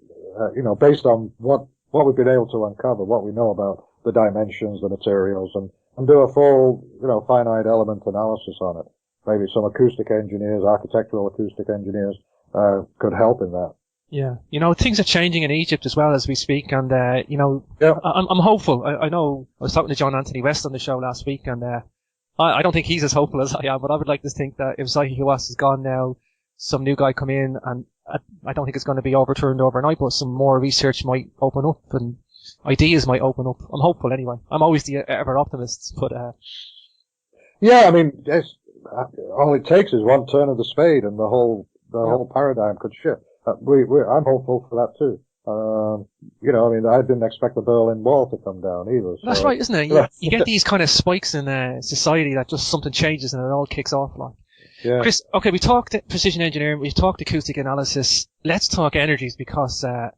based on what we've been able to uncover, what we know about the dimensions, the materials, and do a full, finite element analysis on it. Maybe some acoustic engineers, architectural acoustic engineers, could help in that. Yeah. Things are changing in Egypt as well as we speak, and, I'm hopeful. I know I was talking to John Anthony West on the show last week, and, I don't think he's as hopeful as I am, but I would like to think that if Zahi Hawass is gone now, some new guy come in, and I don't think it's going to be overturned overnight, but some more research might open up, and ideas might open up. I'm hopeful anyway. I'm always the ever optimist, but, yeah, I mean, all it takes is one turn of the spade and the whole paradigm could shift. I'm hopeful for that too. I mean, I didn't expect the Berlin Wall to come down either. So. That's right, isn't it? You get these kind of spikes in society that just something changes and it all kicks off like. Yeah. Chris, okay, we talked precision engineering, we talked acoustic analysis. Let's talk energies because I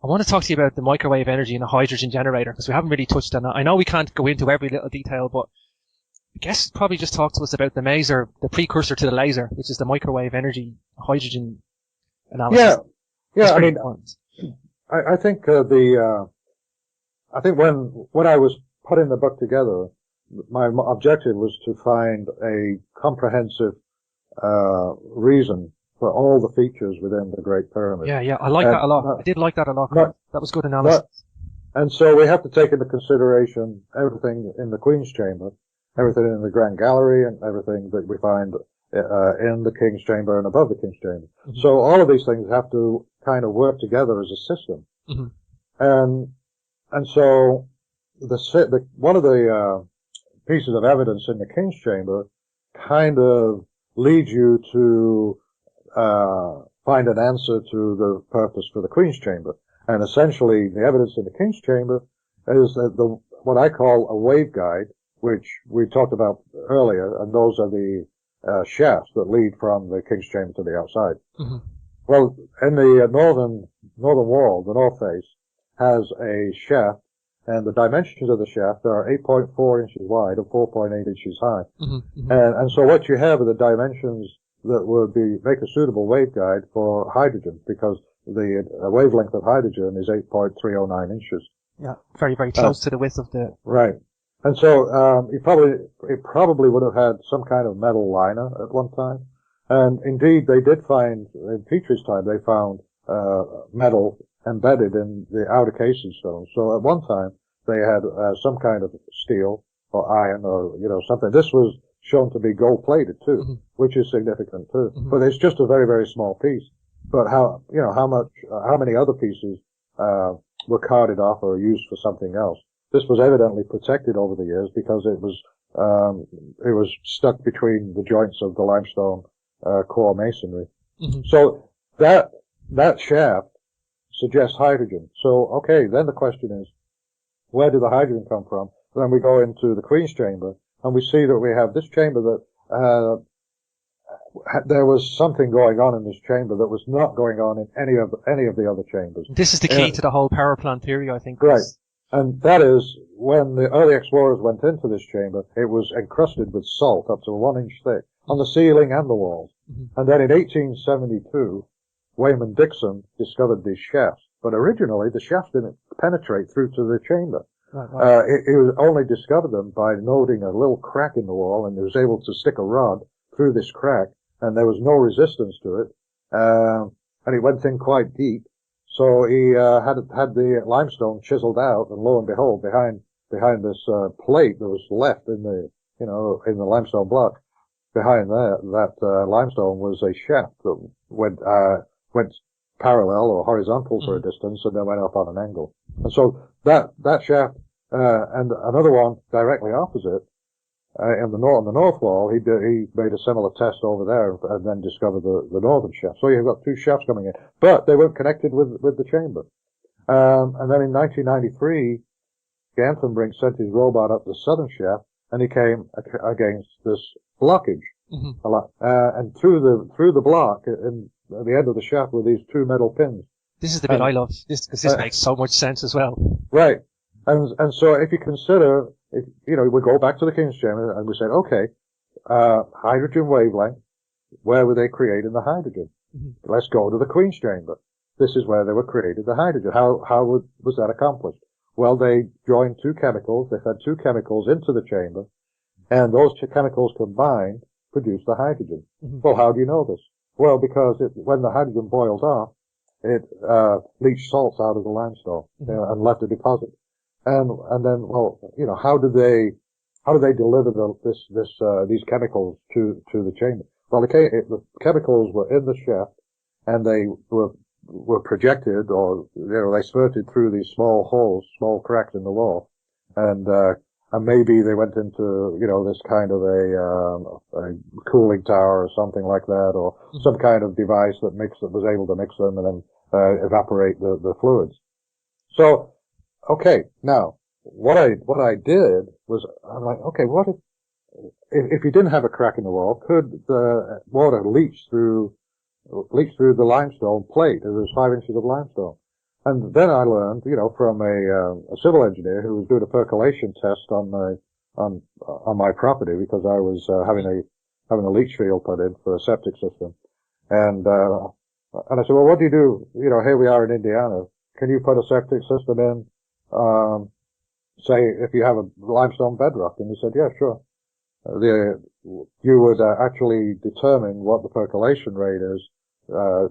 want to talk to you about the microwave energy and the hydrogen generator because we haven't really touched on that. I know we can't go into every little detail, but I guess probably just talk to us about the maser, the precursor to the laser, which is the microwave energy hydrogen analysis. Yeah. I mean, I think I think when I was putting the book together, my objective was to find a comprehensive reason for all the features within the Great Pyramid. Yeah, I like that a lot. I did like that a lot. That was good analysis. And so we have to take into consideration everything in the Queen's Chamber, everything in the Grand Gallery, and everything that we find in the King's Chamber and above the King's Chamber. Mm-hmm. So all of these things have to kind of work together as a system. Mm-hmm. And so one of the pieces of evidence in the King's Chamber kind of leads you to find an answer to the purpose for the Queen's Chamber. And essentially, the evidence in the King's Chamber is that what I call a waveguide, which we talked about earlier, and those are the shafts that lead from the King's Chamber to the outside. Mm-hmm. Well, in the northern wall, the north face, has a shaft, and the dimensions of the shaft are 8.4 inches wide and 4.8 inches high. Mm-hmm. And so what you have are the dimensions that would make a suitable waveguide for hydrogen, because the wavelength of hydrogen is 8.309 inches. Yeah, very, very close to the width of the... Right. And so, it probably would have had some kind of metal liner at one time. And indeed, they did find, in Petrie's time, they found, metal embedded in the outer casing stone. So at one time, they had, some kind of steel or iron or, something. This was shown to be gold plated too, mm-hmm. which is significant too. Mm-hmm. But it's just a very, very small piece. But how many other pieces, were carted off or used for something else? This was evidently protected over the years because it was stuck between the joints of the limestone, core masonry. Mm-hmm. So that shaft suggests hydrogen. So, okay, then the question is, where did the hydrogen come from? Then we go into the Queen's Chamber, and we see that we have this chamber that, there was something going on in this chamber that was not going on in any of the other chambers. This is the key to the whole power plant theory, I think. Right. And that is, when the early explorers went into this chamber, it was encrusted with salt up to 1 inch thick on the ceiling and the walls. Mm-hmm. And then in 1872, Wayman Dixon discovered these shafts. But originally, the shafts didn't penetrate through to the chamber. Right. He was only discovered them by noting a little crack in the wall, and he was able to stick a rod through this crack, and there was no resistance to it. And it went in quite deep. So he had the limestone chiseled out, and lo and behold, behind this plate that was left in the limestone block, behind that limestone was a shaft that went parallel or horizontal for a distance, and then went up on an angle. And so that shaft and another one directly opposite, on the north wall, he made a similar test over there and then discovered the northern shaft. So you've got two shafts coming in, but they weren't connected with the chamber. And then in 1993, Gantenbrink sent his robot up the southern shaft, and he came against this blockage. Mm-hmm. And through the block, at the end of the shaft were these two metal pins. This is the bit I love, because this makes so much sense as well. Right. And so if you consider, we go back to the King's Chamber and we say, okay, hydrogen wavelength, where were they creating the hydrogen? Mm-hmm. Let's go to the Queen's Chamber. This is where they were created the hydrogen. How was that accomplished? Well, they joined two chemicals. They fed two chemicals into the chamber, and those two chemicals combined produced the hydrogen. Mm-hmm. Well, how do you know this? Well, because when the hydrogen boiled off, it leached salts out of the limestone, mm-hmm. And left a deposit. And then, well, how do they deliver these chemicals to the chamber? Well, the chemicals were in the shaft, and they were projected, or they spurted through these small holes, small cracks in the wall, and maybe they went into this kind of a cooling tower or something like that, or mm-hmm. some kind of device that was able to mix them and then evaporate the fluids. So. Okay, now, what I did was, I'm like, okay, what if you didn't have a crack in the wall, could the water leach through the limestone plate? There was 5 inches of limestone. And then I learned, from a civil engineer who was doing a percolation test on my property, because I was, having a leach field put in for a septic system. And I said, well, what do you do? Here we are in Indiana. Can you put a septic system in? Say if you have a limestone bedrock, and he said, yeah, sure. You would actually determine what the percolation rate is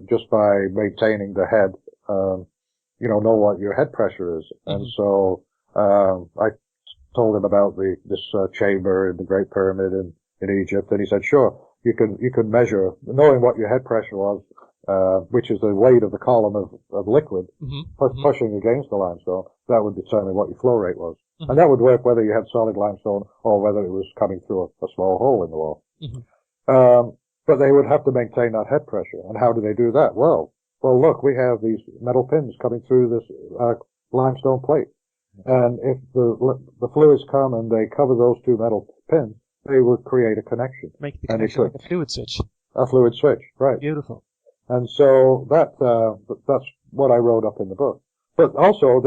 just by maintaining the head. Know what your head pressure is. Mm-hmm. And so I told him about this chamber in the Great Pyramid in Egypt, and he said, sure, you could measure, knowing what your head pressure was, which is the weight of the column of liquid, mm-hmm. pushing against the limestone, that would determine what your flow rate was. Mm-hmm. And that would work whether you had solid limestone or whether it was coming through a small hole in the wall. Mm-hmm. But they would have to maintain that head pressure. And how do they do that? Well, look, we have these metal pins coming through this limestone plate. And if the fluids come and they cover those two metal pins, they will create a connection. Make the connection like a fluid switch. A fluid switch, right. Beautiful. And so that's what I wrote up in the book. But also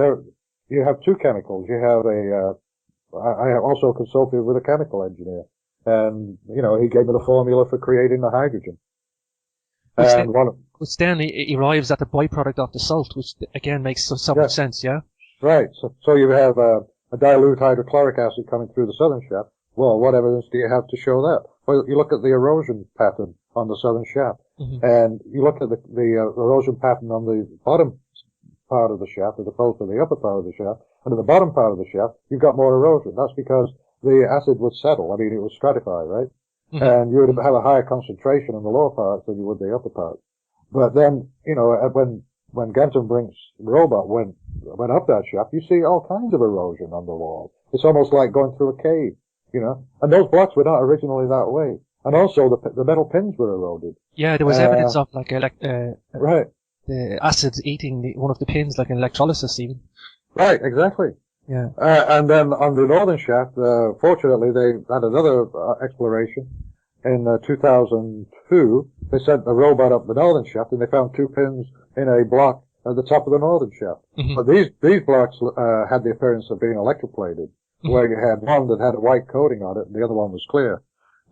you have two chemicals. You have I also consulted with a chemical engineer. And, he gave me the formula for creating the hydrogen. Which then it arrives at the byproduct of the salt, which again makes so much sense, yeah? Right. So you have a dilute hydrochloric acid coming through the southern shaft. Well, what evidence do you have to show that? Well, you look at the erosion pattern on the southern shaft, and you look at the erosion pattern on the bottom part of the shaft as opposed to the upper part of the shaft, and at the bottom part of the shaft, you've got more erosion. That's because the acid would settle. I mean, it would stratify, right? And you would have a higher concentration in the lower parts than you would the upper parts. But then, when Gantenbrink's robot went up that shaft, you see all kinds of erosion on the wall. It's almost like going through a cave, And those blocks were not originally that way. And also the metal pins were eroded. Yeah, there was evidence of right. The acid eating one of the pins, like in electrolysis even. Right, exactly. Yeah. And then on the northern shaft, fortunately, they had another exploration. In 2002, they sent a robot up the northern shaft, and they found two pins in a block at the top of the northern shaft. But these blocks had the appearance of being electroplated, where you had one that had a white coating on it, and the other one was clear.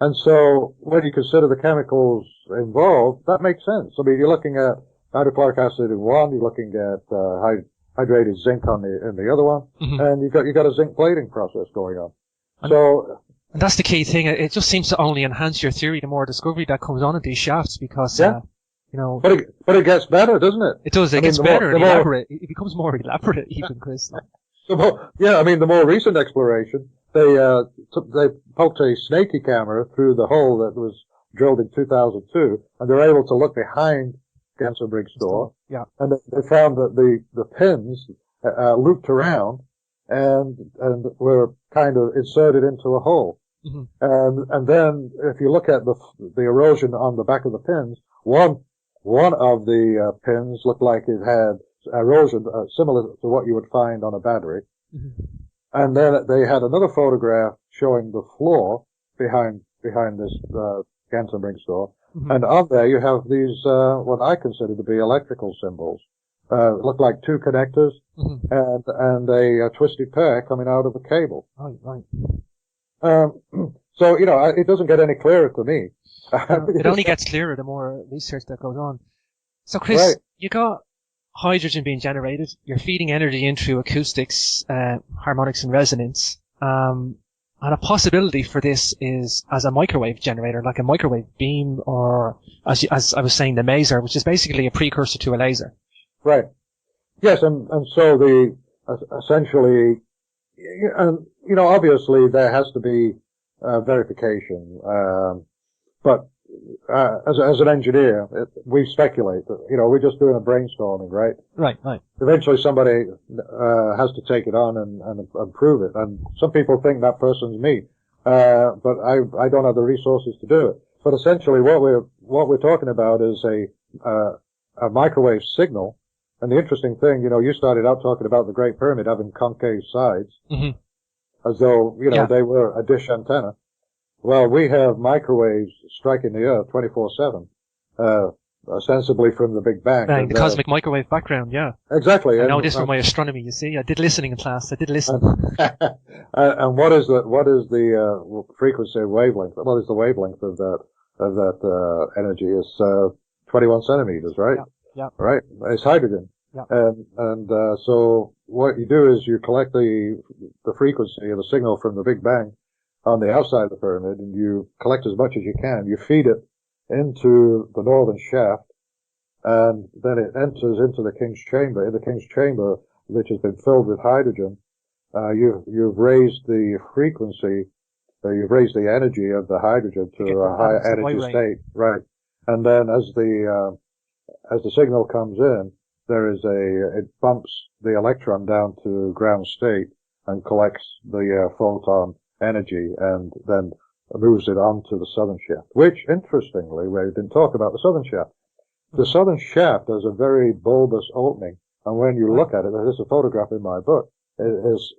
And so, when you consider the chemicals involved, that makes sense. I mean, you're looking at hydrochloric acid in one, you're looking at hydrated zinc in the other one, and you've got a zinc plating process going on. And that's the key thing. It just seems to only enhance your theory the more discovery that comes on in these shafts, because But it gets better, doesn't it? It does. It gets better and elaborate. It becomes more elaborate, even, Chris. The more recent exploration, they poked a snaky camera through the hole that was drilled in 2002, and they were able to look behind Gantenbrink's door. Yeah. And they found that the pins looped around and were kind of inserted into a hole. And then if you look at the erosion on the back of the pins, one of the pins looked like it had erosion similar to what you would find on a battery. And then they had another photograph showing the floor behind this Gantenbrink's door. And on there you have these what I consider to be electrical symbols. Look like two connectors and a twisted pair coming out of a cable. Right. So it doesn't get any clearer to me. It only gets clearer the more research that goes on. So, Chris, you got hydrogen being generated. You're feeding energy in through acoustics, harmonics, and resonance. And a possibility for this is as a microwave generator, like a microwave beam, or as I was saying, the maser, which is basically a precursor to a laser. Right. Yes, and so essentially, and obviously there has to be verification, but as an engineer, we speculate that we're just doing a brainstorming, right? Right. Eventually, somebody has to take it on and prove it, and some people think that person's me, but I don't have the resources to do it. But essentially, what we're talking about is a microwave signal. And the interesting thing, you started out talking about the Great Pyramid having concave sides, as though they were a dish antenna. Well, we have microwaves striking the Earth 24/7, ostensibly from the Big Bang. The cosmic microwave background, yeah. Exactly. I know this from my astronomy, you see. I did listening in class. I did listen. And what is the frequency wavelength? What is the wavelength of that energy? Is 21 centimeters, right? Yeah. Right. It's hydrogen. Yeah. And so what you do is you collect the frequency of the signal from the Big Bang on the outside of the pyramid, and you collect as much as you can. You feed it into the northern shaft, and then it enters into the King's Chamber. In the King's Chamber, which has been filled with hydrogen, you've raised the frequency, you've raised the energy of the hydrogen to a higher energy state. Right. And then as the signal comes in, it bumps the electron down to ground state and collects the photon energy, and then moves it on to the southern shaft, which, interestingly, we didn't talk about the southern shaft. The southern shaft has a very bulbous opening, and when you look at it, there's a photograph in my book, it is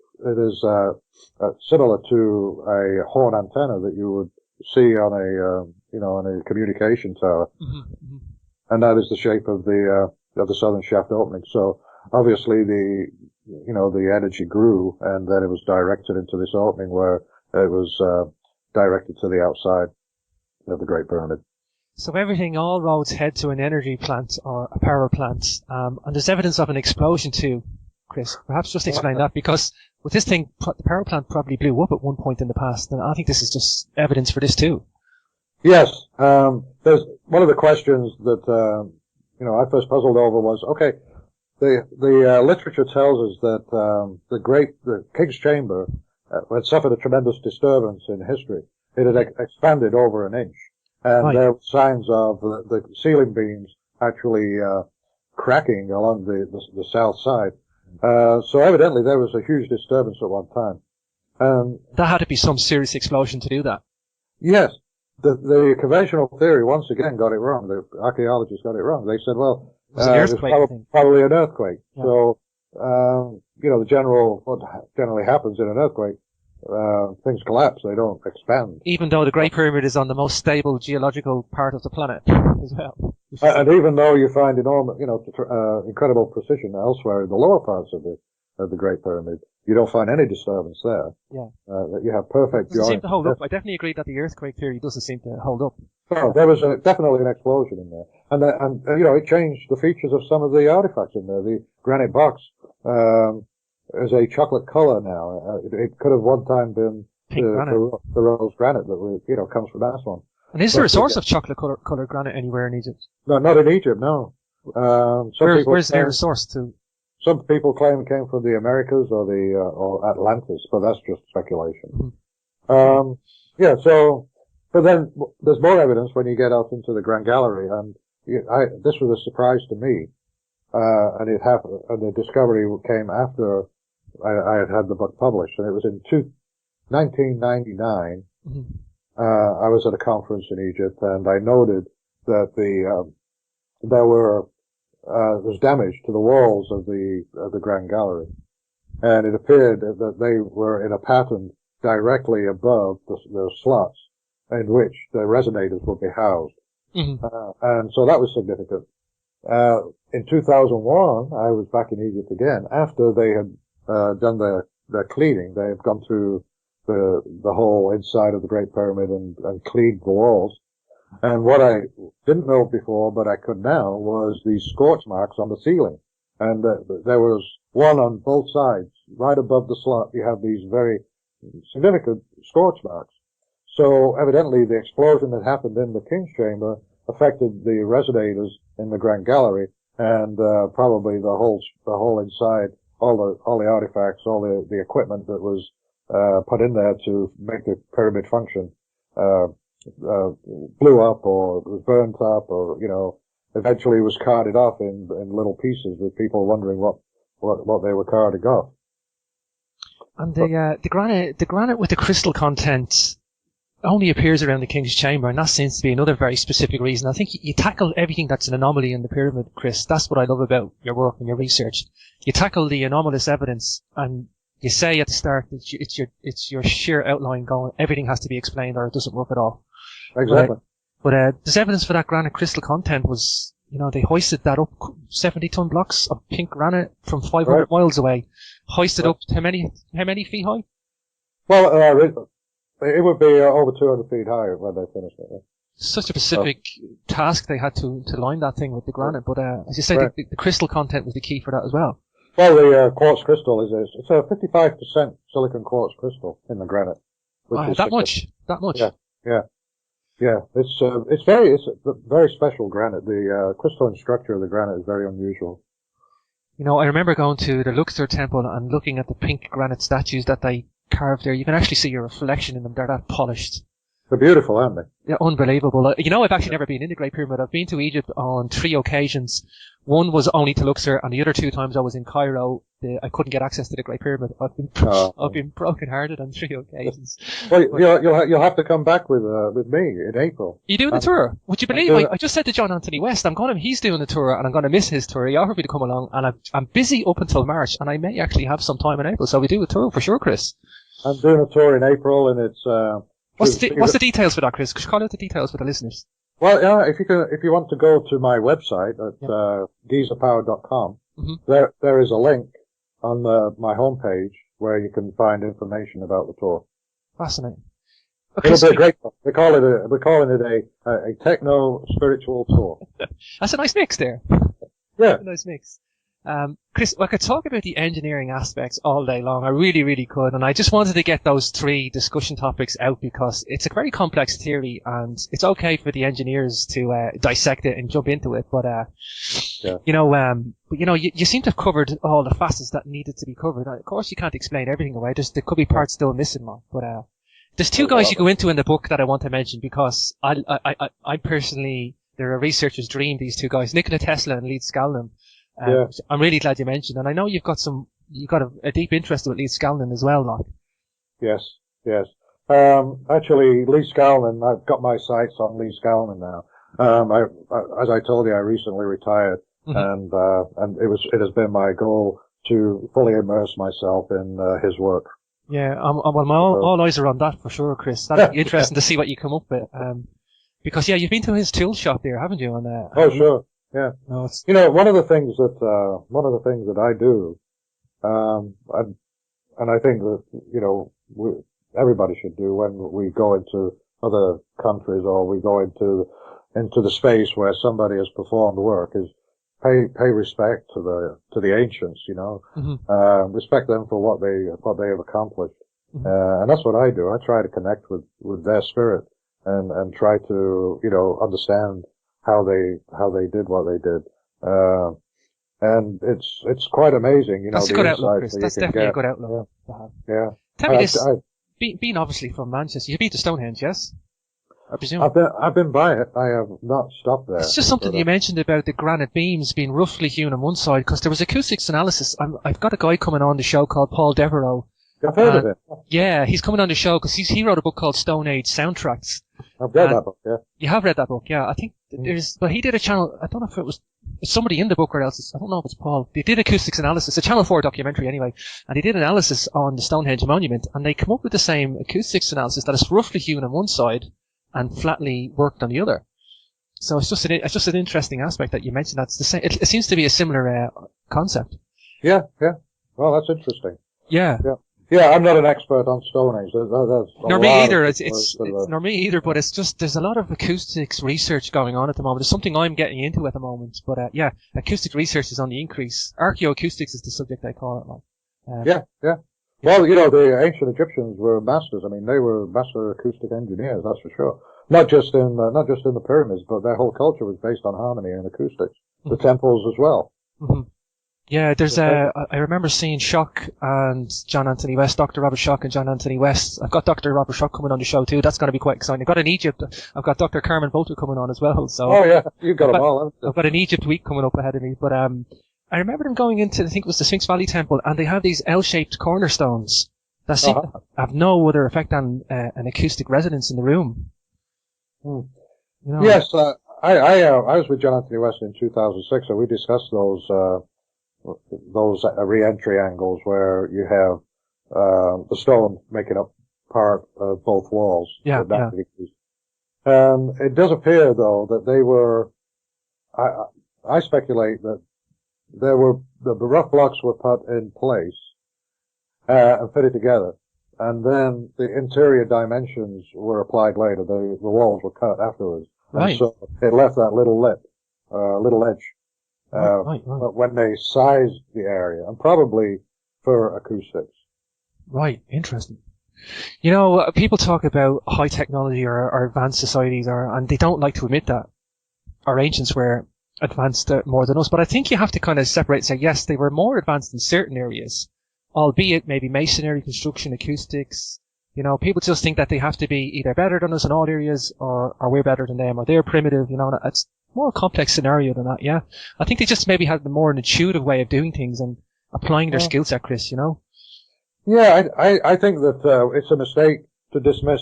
similar to a horn antenna that you would see on a communication tower. Mm-hmm. And that is the shape of the southern shaft opening. So obviously the energy grew, and then it was directed into this opening where it was directed to the outside of the Great Pyramid. So all roads head to an energy plant or a power plant, and there's evidence of an explosion too, Chris. Perhaps just explain that, because with this thing, the power plant probably blew up at one point in the past, and I think this is just evidence for this too. Yes, there's one of the questions that I first puzzled over was, okay, the literature tells us that the King's Chamber had suffered a tremendous disturbance in history. It had expanded over an inch, and there were signs of the ceiling beams actually cracking along the south side. So evidently there was a huge disturbance at one time. That had to be some serious explosion to do that. Yes. The conventional theory once again got it wrong. The archaeologists got it wrong. They said, well, it was an earthquake, probably an earthquake. Yeah. So, what generally happens in an earthquake, things collapse, they don't expand. Even though the Great Pyramid is on the most stable geological part of the planet as well. And even though you find enormous, incredible precision elsewhere in the lower parts of the Great Pyramid, you don't find any disturbance there. Yeah. You have perfect joint. It doesn't seem to hold up. I definitely agree that the earthquake theory doesn't seem to hold up. No, there was definitely an explosion in there. And it changed the features of some of the artifacts in there. The granite box, is a chocolate color now. It could have one time been the rose granite that comes from Aswan. And is there a source of chocolate colored granite anywhere in Egypt? No, not in Egypt, no. Where's the nearest source to? Some people claim it came from the Americas or Atlantis, but that's just speculation. Mm-hmm. But then there's more evidence when you get out into the Grand Gallery, and this was a surprise to me, and it happened, and the discovery came after I had the book published, and it was in 1999. Mm-hmm. I was at a conference in Egypt, and I noted that there was damage to the walls of the Grand Gallery, and it appeared that they were in a pattern directly above the slots in which the resonators would be housed. Mm-hmm. And so that was significant. In 2001, I was back in Egypt again after they had done their cleaning. They had gone through the whole inside of the Great Pyramid and cleaned the walls. And what I didn't know before, but I could now, was these scorch marks on the ceiling. And there was one on both sides. Right above the slot, you have these very significant scorch marks. So evidently the explosion that happened in the King's Chamber affected the resonators in the Grand Gallery, and probably the whole inside, all the artifacts, all the equipment that was put in there to make the pyramid function blew up, or was burnt up, or eventually was carted off in little pieces, with people wondering what they were carting off. And the granite with the crystal content only appears around the King's Chamber, and that seems to be another very specific reason. I think you tackle everything that's an anomaly in the pyramid, Chris. That's what I love about your work and your research. You tackle the anomalous evidence, and you say at the start that it's your sheer outline going, everything has to be explained or it doesn't work at all. Exactly. But there's evidence for that granite crystal content was, they hoisted that up, 70-ton blocks of pink granite from 500 miles away. Hoisted up how many feet high? Well, it would be over 200 feet high when they finished it. Yeah. Such a specific task they had to line that thing with the granite, but as you say, the crystal content was the key for that as well. Well, the quartz crystal it's a 55% silicon quartz crystal in the granite. That much? Yeah. It's a very special granite. The crystalline structure of the granite is very unusual. I remember going to the Luxor temple and looking at the pink granite statues that they carved there. You can actually see your reflection in them. They're that polished. They're beautiful, aren't they? Yeah, unbelievable. I've actually never been in the Great Pyramid. I've been to Egypt on 3 occasions. One was only to Luxor, and the other 2 times I was in Cairo, I couldn't get access to the Great Pyramid. I've been broken-hearted on 3 occasions. Well, you'll have to come back with me in April. You doing the tour? Would you believe? I just said to John Anthony West, he's doing the tour, and I'm going to miss his tour. He offered me to come along, and I'm busy up until March, and I may actually have some time in April, so we do a tour for sure, Chris. I'm doing a tour in April, and it's what's the details for that, Chris? Could you call out the details for the listeners? Well, yeah, if you want to go to my website at geezerpower.com, there is a link on my homepage where you can find information about the tour. Fascinating. Okay, it'll be a great one. We're calling it a techno spiritual tour. That's a nice mix there. Yeah, a nice mix. Chris, I could talk about the engineering aspects all day long. I really, really could. And I just wanted to get those 3 discussion topics out because it's a very complex theory and it's okay for the engineers to dissect it and jump into it. But, you seem to have covered all the facets that needed to be covered. Now, of course, you can't explain everything away. There could be parts still missing, Mark. But, there's 2 guys you go into in the book that I want to mention because I personally, they're a researcher's dream, these 2 guys, Nikola Tesla and Leeds Scanlon. I'm really glad you mentioned, and I know you've got a deep interest with Leeds Scanlon as well, Mark. Yes. Actually, Leeds Scanlon, I've got my sights on Leeds Scanlon now. As I told you, I recently retired, and it has been my goal to fully immerse myself in his work. Yeah, all eyes are on that for sure, Chris. That'd be interesting to see what you come up with. Because you've been to his tool shop there, haven't you? Oh, sure. Yeah. No, one of the things that I do, and I think that, everybody should do when we go into other countries or we go into the space where somebody has performed work is pay respect to the ancients, respect them for what they have accomplished. And that's what I do. I try to connect with their spirit and try to, understand how they did what they did. And it's quite amazing, That's a good outlook, Chris. That's definitely a good outlook. Yeah. Tell me this, being obviously from Manchester, you've been to Stonehenge, yes? I presume. I've been by it. I have not stopped there. It's just something you mentioned about the granite beams being roughly hewn on one side, because there was acoustics analysis. I've got a guy coming on the show called Paul Devereaux. I've heard of it. Yeah, he's coming on the show because he wrote a book called Stone Age Soundtracks. I've read that book, yeah. You have read that book, yeah. I think but he did a channel, I don't know if it was somebody in the book or else, I don't know if it's Paul. They did acoustics analysis, a Channel 4 documentary anyway, and they did analysis on the Stonehenge monument, and they come up with the same acoustics analysis that is roughly hewn on one side and flatly worked on the other. So it's just an interesting aspect that you mentioned. That's the same. It seems to be a similar concept. Yeah. Well, that's interesting. Yeah. Yeah, I'm not an expert on Stonehenge. Nor me either. It's nor me either. But it's just there's a lot of acoustics research going on at the moment. It's something I'm getting into at the moment. But acoustic research is on the increase. Archaeoacoustics is the subject I call it. Yeah. Well, the ancient Egyptians were masters. I mean, they were master acoustic engineers. That's for sure. Not just in the pyramids, but their whole culture was based on harmony and acoustics. The temples as well. Mm-hmm. Yeah, there's I remember seeing Schock and John Anthony West, Dr. Robert Schock and John Anthony West. I've got Dr. Robert Schock coming on the show too. That's going to be quite exciting. I've got in Egypt. I've got Dr. Carmen Bolter coming on as well. So. Oh yeah, you've got them all, haven't you? I've got an Egypt week coming up ahead of me. But I remember them going into, I think it was the Sphinx Valley Temple, and they have these L-shaped cornerstones that seem to have no other effect on an acoustic resonance in the room. Yes, I was with John Anthony West in 2006, and we discussed those re-entry angles where you have the stone making up part of both walls. Yeah. It does appear, though, that they were. I speculate that the rough blocks were put in place and fitted together, and then the interior dimensions were applied later. The walls were cut afterwards, right. And so it left that little lip, little edge. Right. But when they sized the area, and probably for acoustics. Right, interesting. People talk about high technology or advanced societies, and they don't like to admit that our ancients were advanced more than us. But I think you have to kind of separate and say, yes, they were more advanced in certain areas, albeit maybe masonry, construction, acoustics. People just think that they have to be either better than us in all areas, or we're better than them, or they're primitive. more complex scenario than that, yeah. I think they just maybe had the more intuitive way of doing things and applying their skill set, Chris, you know? Yeah, I think that it's a mistake to dismiss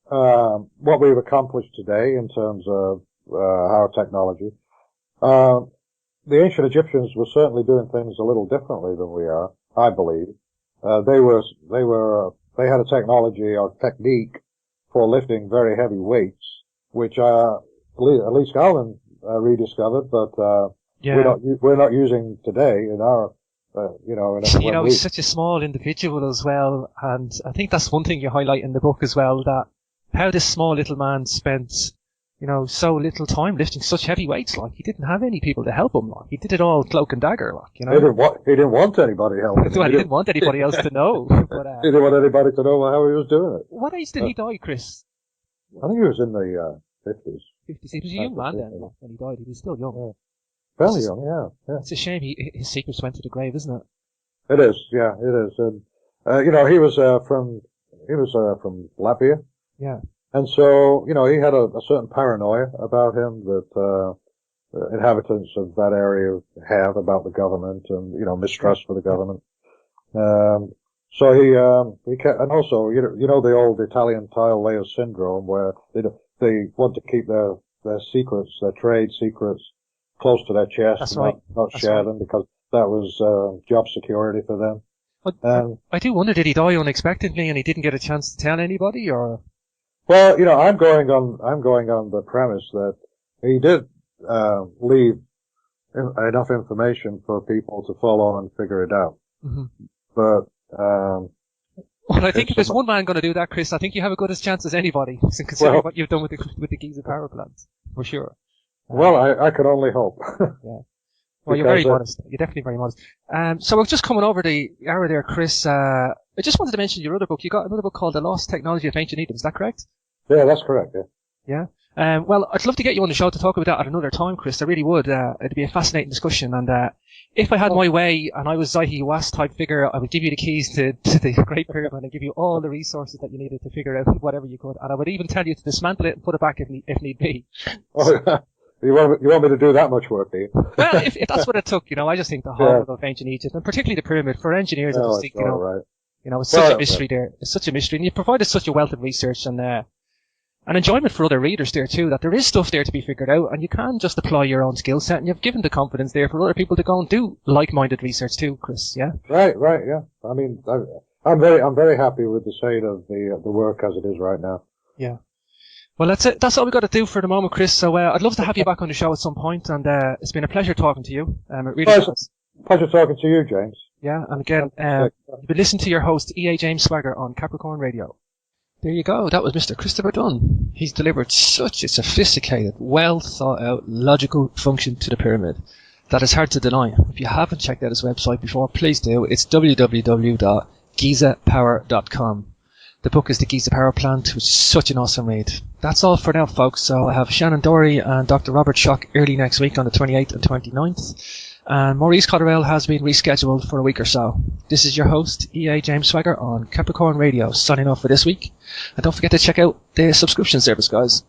what we've accomplished today in terms of our technology. The ancient Egyptians were certainly doing things a little differently than we are, I believe. They had a technology or technique for lifting very heavy weights, which at least Calvin rediscovered, but we're not using today in our he's such a small individual as well, and I think that's one thing you highlight in the book as well, that how this small little man spent, so little time lifting such heavy weights. Like, he didn't have any people to help him. Like, he did it all cloak and dagger. Like, He didn't want anybody helping him. Well, he didn't want anybody else to know. But, he didn't want anybody to know how he was doing it. What age did he die, Chris? I think he was in the 50s. 50s. He was a young man then when he died. He was still young. Yeah. Fairly young, yeah. It's a shame his secrets went to the grave, isn't it? It is, yeah, it is. And, he was from Latvia. Yeah. And so, he had a certain paranoia about him that, inhabitants of that area have about the government and, mistrust for the government. So he kept, and also, the old Italian tile layer syndrome where they want to keep their secrets, their trade secrets close to their chest. That's and right. not share them because that was, job security for them. But I do wonder, did he die unexpectedly and he didn't get a chance to tell anybody, or? Well, I'm going on the premise that he did, leave enough information for people to follow and figure it out. Mm-hmm. But, well, I think if there's one man going to do that, Chris, I think you have a good as chance as anybody, considering what you've done with the Giza power plant, for sure. Well, I can only hope. Yeah. Well, you're very modest. You're definitely very modest. So we're just coming over the hour there, Chris. I just wanted to mention your other book. You got another book called The Lost Technology of Ancient Egypt. Is that correct? Yeah, that's correct. Yeah. Yeah. Well, I'd love to get you on the show to talk about that at another time, Chris. I really would. It'd be a fascinating discussion. And if I had my way and I was Zahi Was type figure, I would give you the keys to the Great Pyramid and give you all the resources that you needed to figure out whatever you could. And I would even tell you to dismantle it and put it back if need be. Oh, yeah. You want me to do that much work, do you? Well, if that's what it took, I just think the whole of ancient Egypt, and particularly the pyramid, for engineers, I just think, right. It's such a mystery there. It's such a mystery, and you provided such a wealth of research and enjoyment for other readers there too, that there is stuff there to be figured out, and you can just apply your own skill set, and you've given the confidence there for other people to go and do like-minded research too, Chris, yeah? Right, yeah. I mean, I'm very happy with the state of the work as it is right now. Yeah. Well, that's it. That's all we've got to do for the moment, Chris. So I'd love to have you back on the show at some point, and it's been a pleasure talking to you. It really has. Pleasure talking to you, James. Yeah, and again, you've been listening to your host, E.A. James Swagger, on Capricorn Radio. There you go. That was Mr. Christopher Dunn. He's delivered such a sophisticated, well thought out, logical function to the pyramid that is hard to deny. If you haven't checked out his website before, please do. It's www.gizapower.com. The book is The Giza Power Plant, which is such an awesome read. That's all for now, folks. So I have Shannon Dory and Dr. Robert Schock early next week on the 28th and 29th. And Maurice Cotterell has been rescheduled for a week or so. This is your host, E.A. James Swagger, on Capricorn Radio, signing off for this week. And don't forget to check out the subscription service, guys.